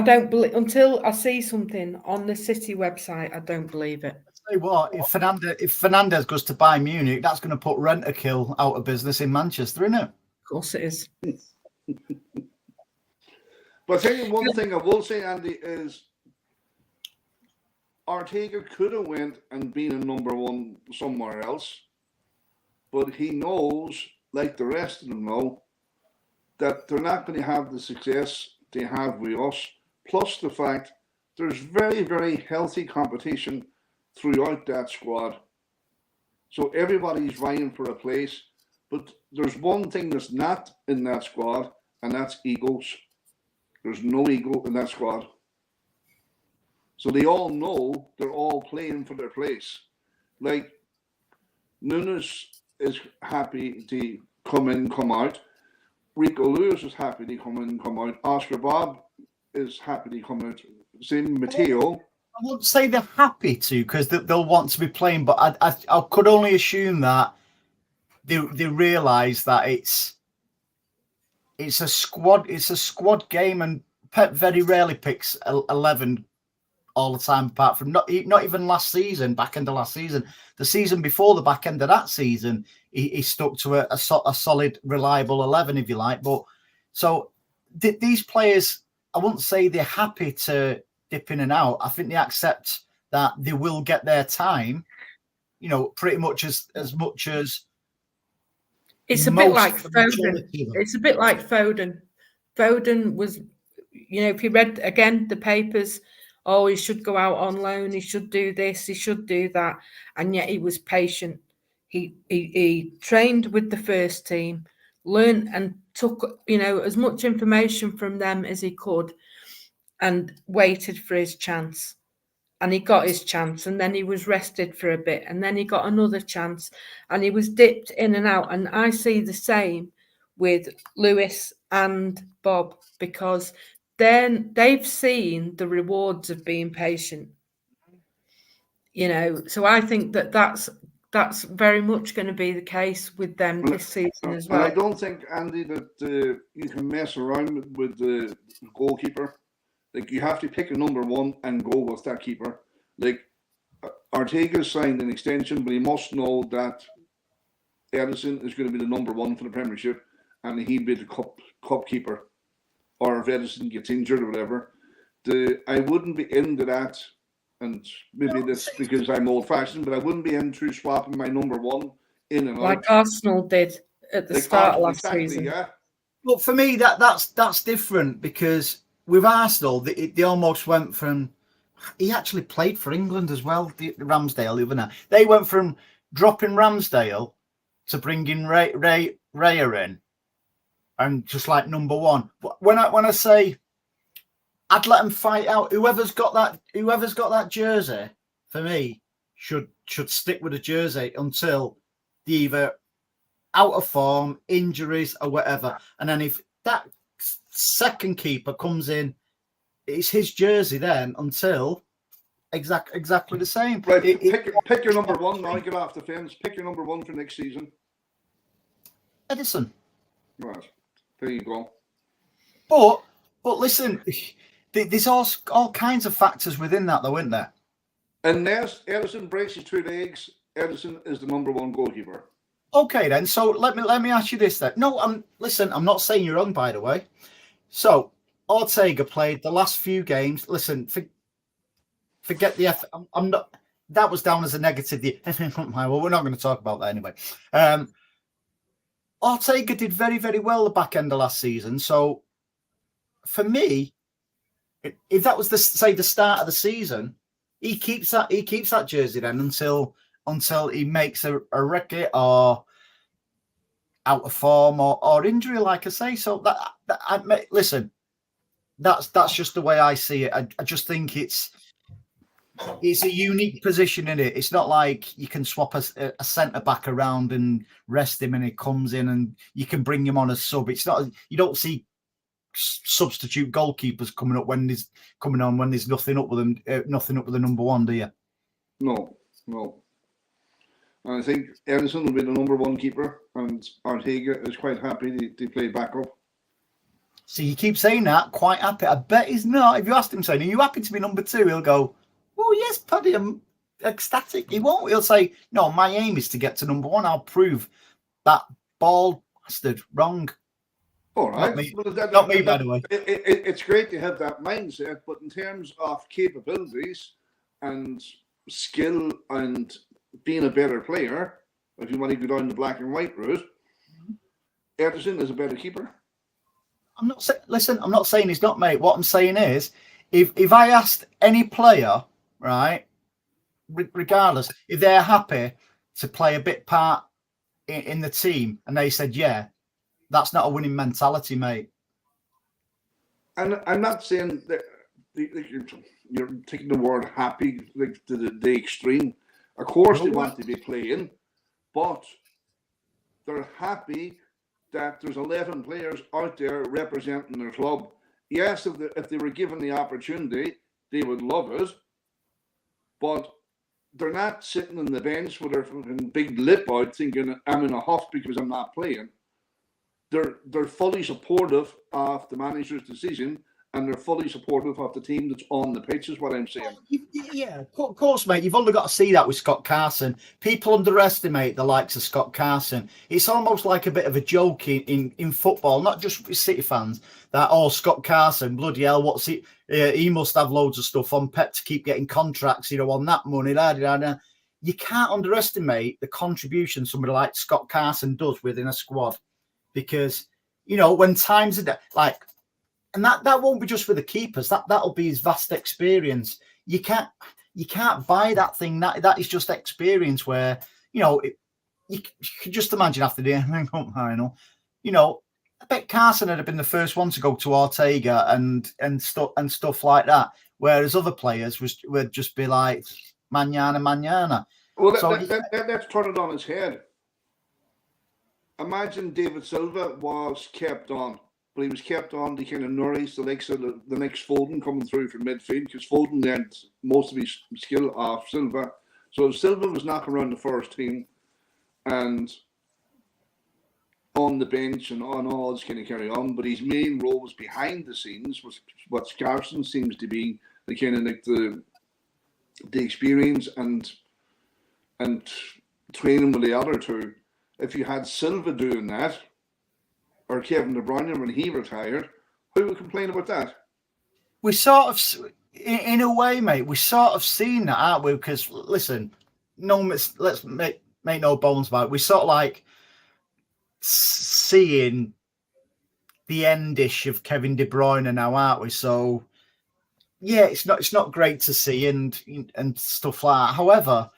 don't believe until I see something on the City website. I don't believe it. Say what, if Fernandez goes to Bayern Munich, that's going to put Rent-A-Kill out of business in Manchester, isn't it? Of course it is. But I tell you one thing I will say, Andy, is Ortega could have went and been a number 1 somewhere else, but he knows, like the rest of them know, that they're not going to have the success they have with us. Plus the fact there's very, very healthy competition throughout that squad. So everybody's vying for a place. But there's one thing that's not in that squad, and that's egos. There's no ego in that squad. So they all know they're all playing for their place. Like, Nunes is happy to come in, come out. Rico Lewis is happy to come in and come out. Oscar Bob is happy to come out. Same Matteo. I wouldn't say they're happy to, because they'll want to be playing, but I could only assume that they realise that it's a squad game, and Pep very rarely picks 11 all the time, apart from not even last season, back end of last season. The season before the back end of that season, he stuck to a solid, reliable 11, if you like. But so these players, I wouldn't say they're happy to dip in and out. I think they accept that they will get their time, pretty much as much as it's a bit like Foden. It's a bit like Foden. Foden was, if you read again the papers, he should go out on loan, he should do this, he should do that, and yet he was patient. He trained with the first team, learned and took as much information from them as he could, and waited for his chance. And he got his chance, and then he was rested for a bit, and then he got another chance, and he was dipped in and out. And I see the same with Lewis and Bob, because then they've seen the rewards of being patient. So I think that's very much going to be the case with them this season as well. And I don't think, Andy, that you can mess around with the goalkeeper. Like, you have to pick a number one and go with that keeper. Like, Ortega's signed an extension, but he must know that Edison is going to be the number one for the Premiership, and he'll be the cup keeper. Or if Edison gets injured or whatever, I wouldn't be into that. And maybe that's because I'm old-fashioned, but I wouldn't be into swapping my number one in and out. Like Arsenal did at the start of last season. Yeah. Well, for me, that's different, because with Arsenal, they almost went from... He actually played for England as well, Ramsdale, the other night. They went from dropping Ramsdale to bringing Raya in, and just like number one. When I say I'd let them fight out, whoever's got that jersey, for me, should stick with the jersey until they either out of form, injuries, or whatever. And then if that second keeper comes in, it's his jersey then until exactly the same. Right, pick your number one now. Get off the fence. Pick your number one for next season. Edison. Right, there you go. But listen, there's all kinds of factors within that, though, isn't there? Unless Edison breaks his 2 legs, Edison is the number one goalkeeper. Okay, then. So let me ask you this then. No, I'm not saying you're wrong, by the way. So Ortega played the last few games. Listen, forget the effort. I'm not. That was down as a negative. Well, we're not going to talk about that anyway. Ortega did very, very well the back end of last season. So for me, if that was the start of the season, he keeps that jersey then until he makes a record or out of form or injury, like I say. So listen, that's just the way I see it. I just think it's a unique position in it. It's not like you can swap a centre back around and rest him and he comes in and you can bring him on as sub. It's not, you don't see substitute goalkeepers coming on when there's nothing up with them, nothing up with the number one, do you? No. And I think Edison will be the number one keeper, and Ortega is quite happy to play backup. See, you keep saying that, quite happy. I bet he's not. If you asked him, saying, "Are you happy to be number two?" He'll go, "Oh yes, Paddy, I'm ecstatic." He won't. He'll say, "No, my aim is to get to number one. I'll prove that bald bastard wrong." All right. Not me, by the way. It's great to have that mindset, but in terms of capabilities and skill and being a better player, if you want to go down the black and white route, Edison is a better keeper. I'm not saying he's not, mate. What I'm saying is, if I asked any player, right, regardless, if they're happy to play a bit part in the team, and they said, yeah, that's not a winning mentality, mate. And I'm not saying that you're taking the word happy like to the extreme. Of course, they want to be playing, but they're happy that there's 11 players out there representing their club. Yes, if they were given the opportunity, they would love it, but they're not sitting on the bench with their fucking big lip out thinking I'm in a huff because I'm not playing. They're fully supportive of the manager's decision, and they're fully supportive of the team that's on the pitch, is what I'm saying. Yeah, of course, mate. You've only got to see that with Scott Carson. People underestimate the likes of Scott Carson. It's almost like a bit of a joke in football, not just with City fans, that, oh, Scott Carson, bloody hell, what's he? He must have loads of stuff on Pep to keep getting contracts, on that money. You can't underestimate the contribution somebody like Scott Carson does within a squad, because, when times are like, and that won't be just for the keepers. That'll be his vast experience. You can't buy that thing. That is just experience. Where you can just imagine after the final. I bet Carson would have been the first one to go to Ortega and stuff like that. Whereas other players would just be like manana. Well, let's turn it on its head. Imagine David Silva was kept on. But he was kept on to kind of nourish the likes of the next Foden coming through from midfield, because Foden learned most of his skill off Silva. So if Silva was knocking around the first team and on the bench and on all this kind of carry on, but his main role was behind the scenes, was what Carson seems to be, the kind of like the experience and training with the other two. If you had Silva doing that, or Kevin De Bruyne when he retired, who would complain about that? We sort of, in a way, mate, we sort of seen that, aren't we? Because listen, let's make no bones about it. We sort of like seeing the endish of Kevin De Bruyne now, aren't we? So yeah, it's not great to see and stuff like that. However,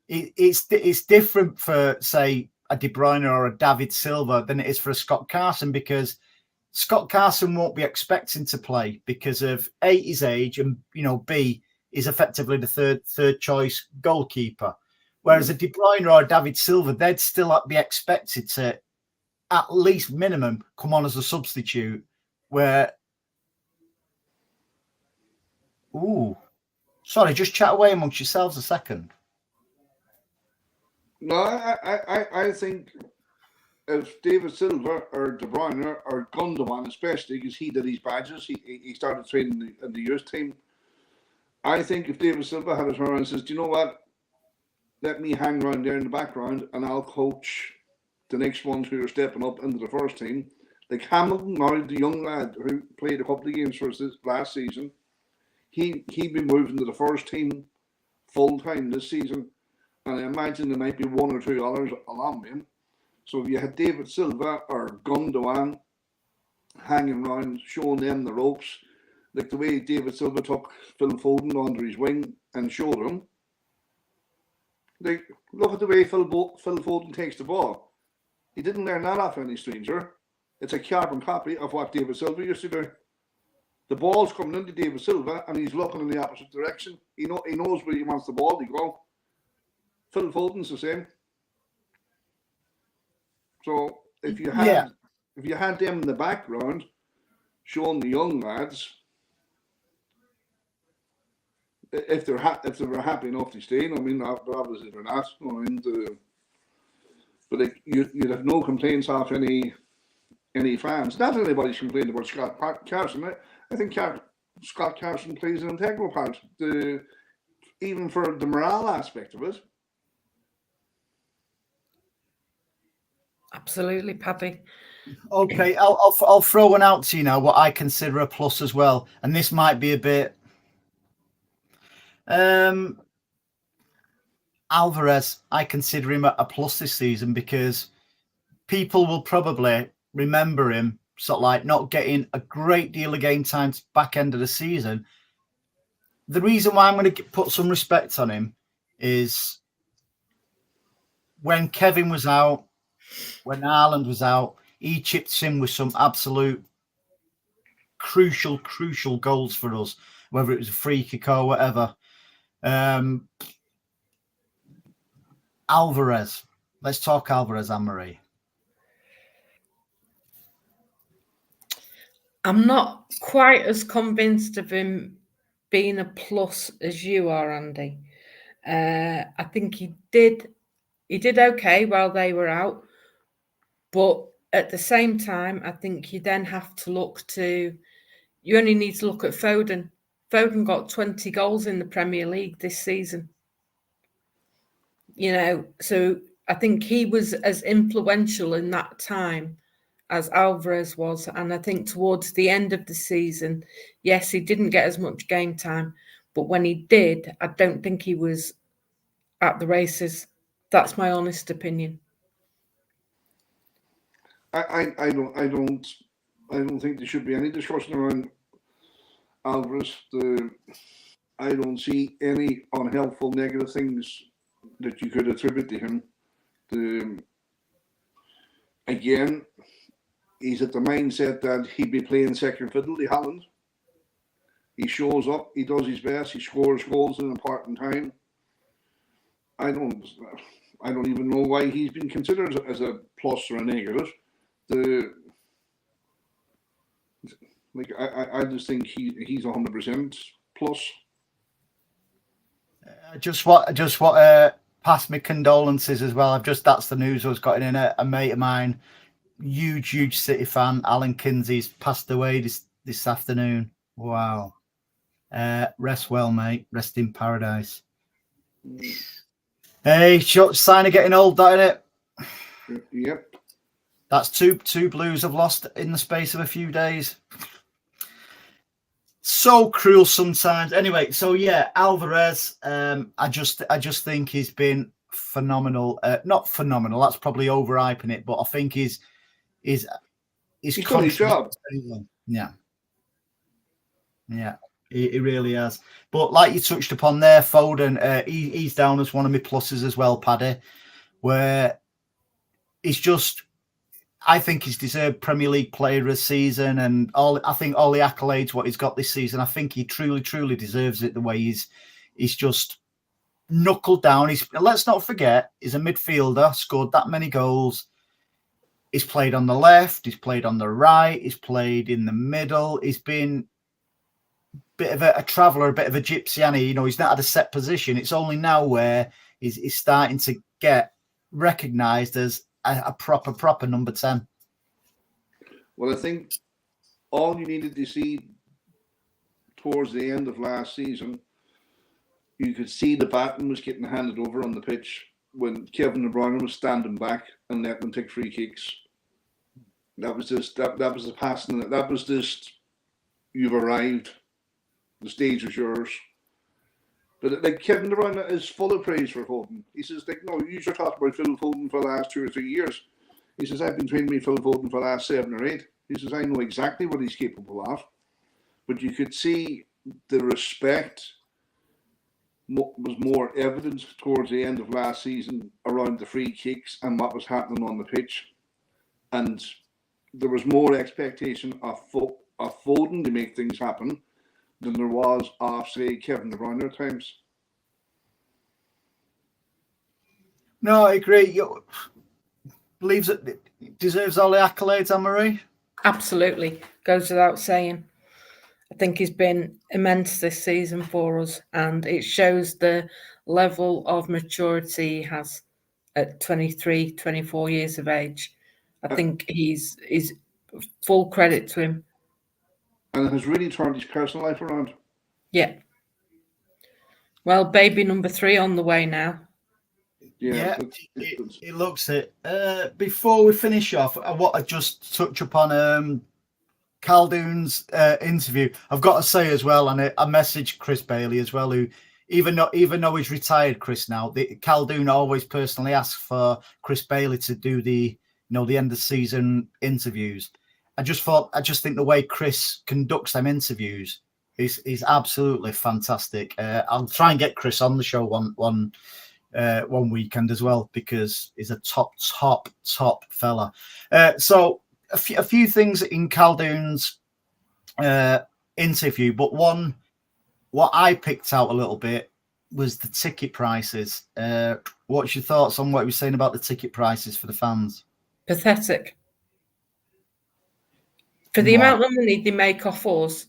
it's different for, say, a De Bruyne or a David Silva than it is for a Scott Carson, because Scott Carson won't be expecting to play because of A, his age, and B, is effectively the third choice goalkeeper. Whereas a De Bruyne or a David Silva, they'd still be expected to, at least minimum, come on as a substitute. Sorry, just chat away amongst yourselves a second. No, I think if David Silva or De Bruyne or Gundogan, especially because he did his badges, he started training in the youth team. I think if David Silva had his around and says, do you know what? Let me hang around there in the background and I'll coach the next ones who are stepping up into the first team. Like Hamilton, now the young lad who played a couple of games for us this last season, he'd be moving to the first team full time this season. And I imagine there might be one or two others along with him. So if you had David Silva or Gundogan hanging around, showing them the ropes, like the way David Silva took Phil Foden under his wing and showed him, like, look at the way Phil Foden takes the ball. He didn't learn that off any stranger. It's a carbon copy of what David Silva used to do. The ball's coming into David Silva and he's looking in the opposite direction. He knows where he wants the ball to go. Phil Foden's the same. So if you had them in the background showing the young lads, if they were happy enough to stay, I mean, obviously they're not. But like, you'd have no complaints off any fans. Not anybody's complaining about Scott Carson. I think Scott Carson plays an integral part, even for the morale aspect of it. Absolutely, Paddy. Okay, I'll throw one out to you now, what I consider a plus as well, and this might be a bit. Alvarez, I consider him a plus this season because people will probably remember him sort of like not getting a great deal of game time back end of the season. The reason why I'm going to put some respect on him is when Kevin was out, when Haaland was out, he chipped in with some absolute crucial goals for us, whether it was a free kick or whatever. Alvarez. Let's talk Alvarez, Anne-Marie. I'm not quite as convinced of him being a plus as you are, Andy. I think he did okay while they were out, but at the same time, I think you then have to you only need to look at Foden. Foden got 20 goals in the Premier League this season. So I think he was as influential in that time as Alvarez was. And I think towards the end of the season, yes, he didn't get as much game time, but when he did, I don't think he was at the races. That's my honest opinion. I don't think there should be any discussion around Alvarez. I don't see any unhelpful negative things that you could attribute to him. Again, he's at the mindset that he'd be playing second fiddle to Haaland. He shows up, he does his best, he scores goals in an important time. I don't even know why he's been considered as a plus or a negative. I just think he's 100% plus. Just what pass me condolences as well. That's the news I was getting in. A mate of mine, huge City fan, Alan Kinsey's passed away this afternoon. Wow. Rest well, mate. Rest in paradise. Hey, short sign of getting old, that innit? Yep. That's two Blues I've lost in the space of a few days. So cruel sometimes. Anyway, so yeah, Alvarez. I just think he's been phenomenal. Not phenomenal. That's probably overhyping it, but I think he's done his job. Yeah. He really has. But like you touched upon there, Foden, he's down as one of my pluses as well, Paddy, where he's just, I think he's deserved Premier League Player of the Season, and I think all the accolades what he's got this season, I think he truly deserves it. The way he's just knuckled down. Let's not forget, he's a midfielder, scored that many goals. He's played on the left, he's played on the right, he's played in the middle. He's been bit of a traveller, a bit of a gypsy, and he's not had a set position. It's only now where he's starting to get recognised as a proper number 10. Well, I think all you needed to see towards the end of last season, you could see the baton was getting handed over on the pitch when Kevin De Bruyne was standing back and letting them take free kicks. That was just that was the passing. That was just, you've arrived. The stage is yours. But like Kevin De Bruyne is full of praise for Foden. He says, no, you should talk about Phil Foden for the last 2 or 3 years. He says, I've been training with Phil Foden for the last 7 or 8. He says, I know exactly what he's capable of. But you could see the respect was more evident towards the end of last season around the free kicks and what was happening on the pitch. And there was more expectation of Foden to make things happen than there was of, say, Kevin De Bruyne at times. No, I agree. Believes it deserves all the accolades, Anne-Marie? Absolutely. Goes without saying. I think he's been immense this season for us, and it shows the level of maturity he has at 23, 24 years of age. I think he's full credit to him. And it has really turned his personal life around. Yeah. Well, baby number 3 on the way now. Yeah, it looks it. Before we finish off, I want to just touch upon Khaldoon's interview. I've got to say as well, and I messaged Chris Bailey as well, who even though he's retired, Chris now, Khaldoon always personally asks for Chris Bailey to do the end of season interviews. I just think the way Chris conducts them interviews is absolutely fantastic. I'll try and get Chris on the show one weekend as well, because he's a top fella. So a few things in Khaldoon's interview, but what I picked out a little bit was the ticket prices. What's your thoughts on what he was saying about the ticket prices for the fans? Pathetic. For the amount of money they make off us,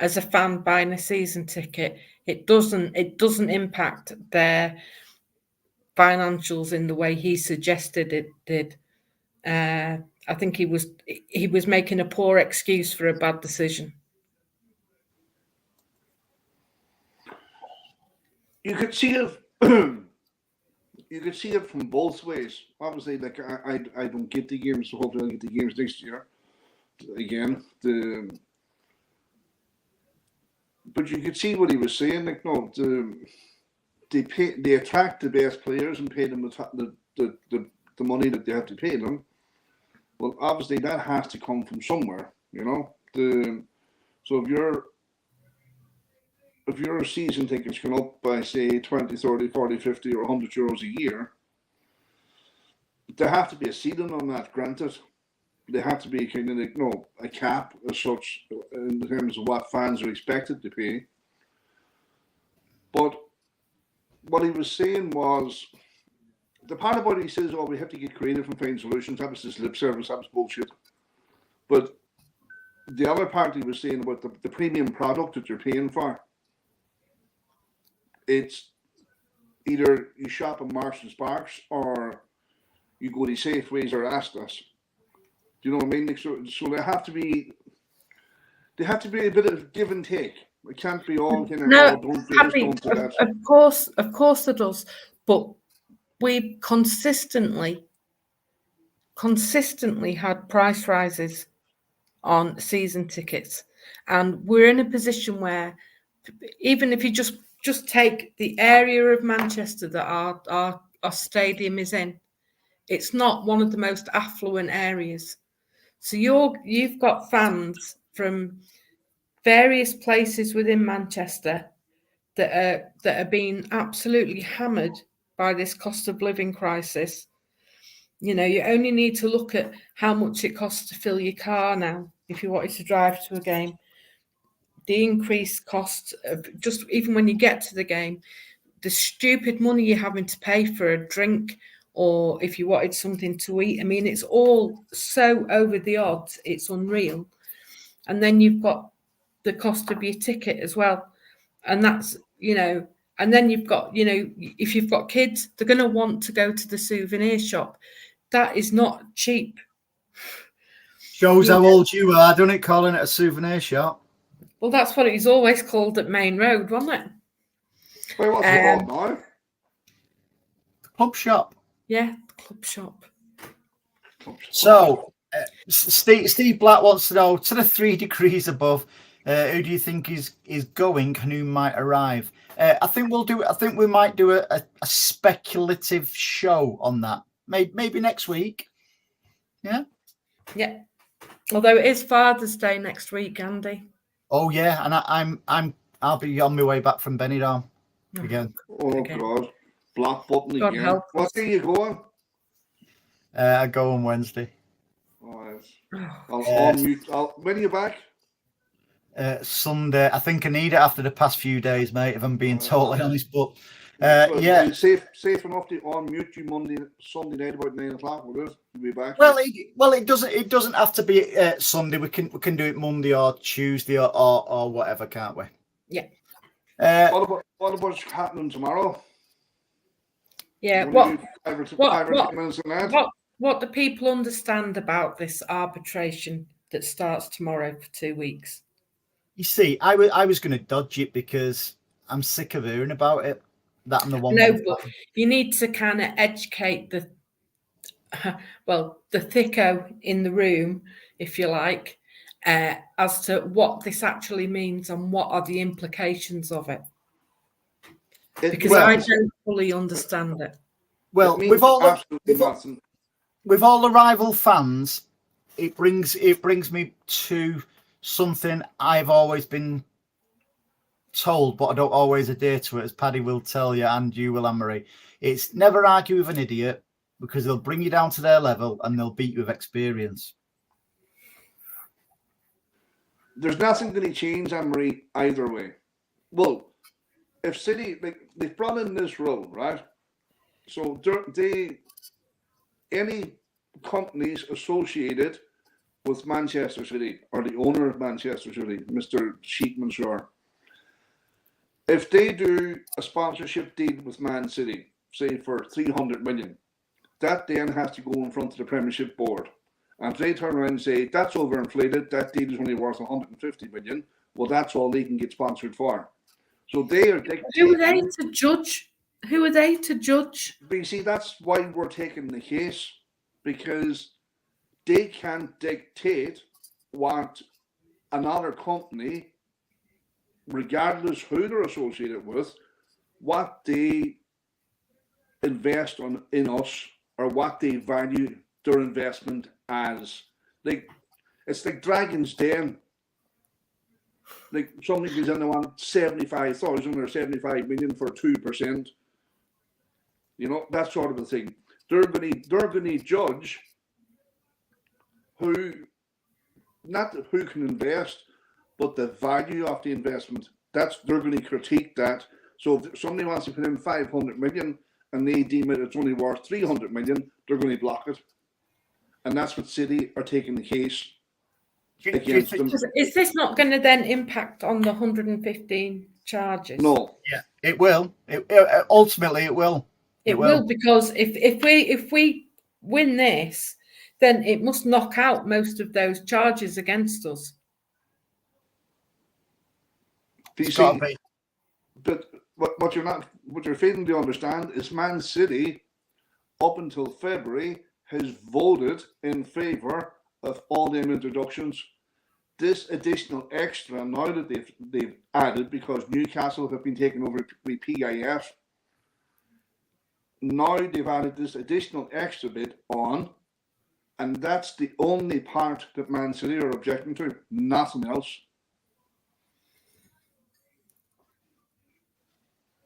as a fan buying a season ticket, it doesn't impact their financials in the way he suggested it did. I think he was making a poor excuse for a bad decision. You could see it. You could see it from both ways. Obviously, like I don't get the games, so hopefully I'll get the games next year. Again, but you could see what he was saying. Like, no, they attract the best players and pay them the money that they have to pay them. Well, obviously that has to come from somewhere, you know. So if your season tickets going up by, say, 20, 30, 40, 50 or 100 euros a year, there have to be a ceiling on that, granted. There have to be kind of like, a cap as such in terms of what fans are expected to pay. But what he was saying was, the part about it, he says, we have to get creative and find solutions. That was just lip service, that was bullshit. But the other part he was saying about the premium product that you're paying for, it's either you shop at Marks and Sparks or you go to Safeways or Asdas. Do you know what I mean? Like, so there have to be a bit of give and take. It can't be all don't do this, don't do that. Of course there does. But we've consistently had price rises on season tickets, and we're in a position where even if you just take the area of Manchester that our stadium is in, it's not one of the most affluent areas. So you've got fans from various places within Manchester that are being absolutely hammered by this cost of living crisis. You know, you only need to look at how much it costs to fill your car now if you wanted to drive to a game. The increased cost of just even when you get to the game, the stupid money you're having to pay for a drink, or if you wanted something to eat. I mean, it's all so over the odds, it's unreal. And then you've got the cost of your ticket as well. And that's, and then you've got, if you've got kids, they're going to want to go to the souvenir shop. That is not cheap. Shows how old you are, don't it, calling it a souvenir shop? Well, that's what it was always called at Main Road, wasn't it? Wait, what's it called now? Club shop. Yeah, club shop. So, Steve Black wants to know, to the 3 degrees above, who do you think is going and who might arrive? I think we might do a speculative show on that. Maybe next week. Yeah. Yeah. Although it is Father's Day next week, Andy. Oh yeah, and I'll be on my way back from Benidorm again. Oh okay. God, black button God again. What day are you going? I go on Wednesday. Oh, yes. I'll mute. When are you back? Sunday. I think I need it after the past few days, mate. If I'm being totally honest, but yeah, safe enough to unmute you Sunday night about 9 o'clock. Will it? You'll be back. Well, it doesn't have to be Sunday. We can do it Monday or Tuesday or whatever, can't we? Yeah. What about happening tomorrow? Yeah. What do people understand about this arbitration that starts tomorrow for 2 weeks? You see, I was going to dodge it because I'm sick of hearing about it. That I'm the one. No, but you need to kind of educate the thicko in the room, if you like, as to what this actually means and what are the implications of it. Because I don't fully understand it. Well, with all the rival fans, it brings me to something I've always been told, but I don't always adhere to it, as Paddy will tell you and you will, Anne-Marie. It's never argue with an idiot, because they'll bring you down to their level and they'll beat you with experience. There's nothing going to change, Anne-Marie, either way. Well, if City, they've brought in this rule, right? So any companies associated with Manchester City, or the owner of Manchester City, Mr. Sheikh Mansour. If they do a sponsorship deal with Man City, say for 300 million, that then has to go in front of the Premiership Board. And if they turn around and say, that's overinflated, that deal is only worth 150 million, well, that's all they can get sponsored for. So they are dictating. Who are they to judge? Who are they to judge? But you see, that's why we're taking the case, because they can't dictate what another company, regardless who they're associated with, what they invest in us, or what they value their investment as. Like, it's like Dragon's Den. Like, somebody goes in and want 75,000 or 75 million for 2%. You know, that sort of a thing. They're going to judge not who can invest, but the value of the investment. They're going to critique that. So if somebody wants to put in 500 million and they deem it's only worth 300 million, they're going to block it. And that's what City are taking the case against them. Is this not going to then impact on the 115 charges? No. Yeah, it will. Ultimately, it will. It will, because if we win this, then it must knock out most of those charges against us. But what you're failing to understand is Man City, up until February, has voted in favour of all them introductions. This additional extra now that they've added, because Newcastle have been taken over with PIF, now they've added this additional extra bit on, and that's the only part that Man City are objecting to, nothing else.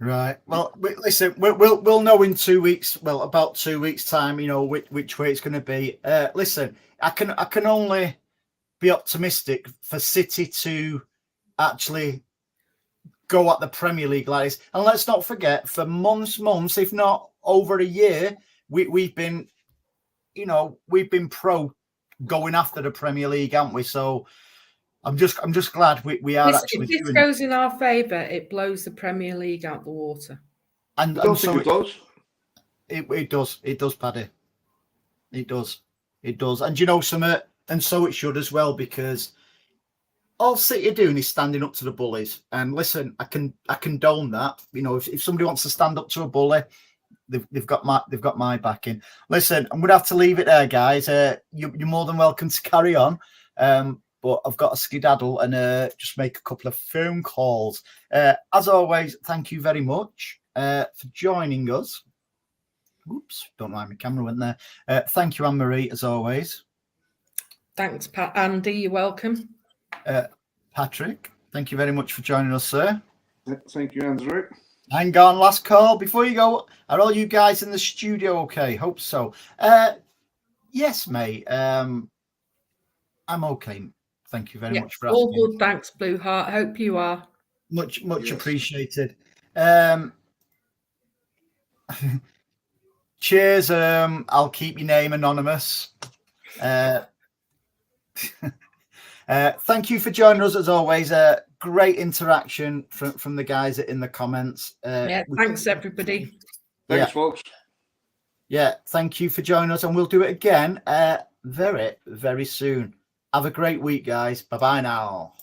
Right. Well, listen, we'll know in 2 weeks. Well, about 2 weeks' time, you know which way it's going to be. Listen, I can only be optimistic for City to actually go at the Premier League like this. And let's not forget, for months, if not over a year, we've been pro going after the Premier League, haven't we? So I'm just glad we are actually. If this goes in our favour, it blows the Premier League out the water. And I don't think it does. It does. It does, Paddy. It does. It does. And you know, and so it should as well, because all City are doing is standing up to the bullies. And listen, I condone that. You know, if somebody wants to stand up to a bully, they've got my backing. Listen, I'm going to have to leave it there, guys. You're more than welcome to carry on. But I've got to skedaddle and just make a couple of phone calls. As always, thank you very much for joining us. Oops, don't mind my camera went there. Thank you, Anne-Marie, as always. Thanks, Andy. You're welcome. Patrick, thank you very much for joining us, sir. Thank you, Andrew. Hang on, last call. Before you go, are all you guys in the studio okay? Hope so. Yes, mate. I'm okay. Thank you very much for asking. All good, thanks, Blue Heart. Hope you are. Much appreciated. Cheers. I'll keep your name anonymous. Thank you for joining us as always. Great interaction from the guys in the comments. Thanks everybody. Thanks, folks. Yeah, thank you for joining us, and we'll do it again very, very soon. Have a great week, guys. Bye-bye now.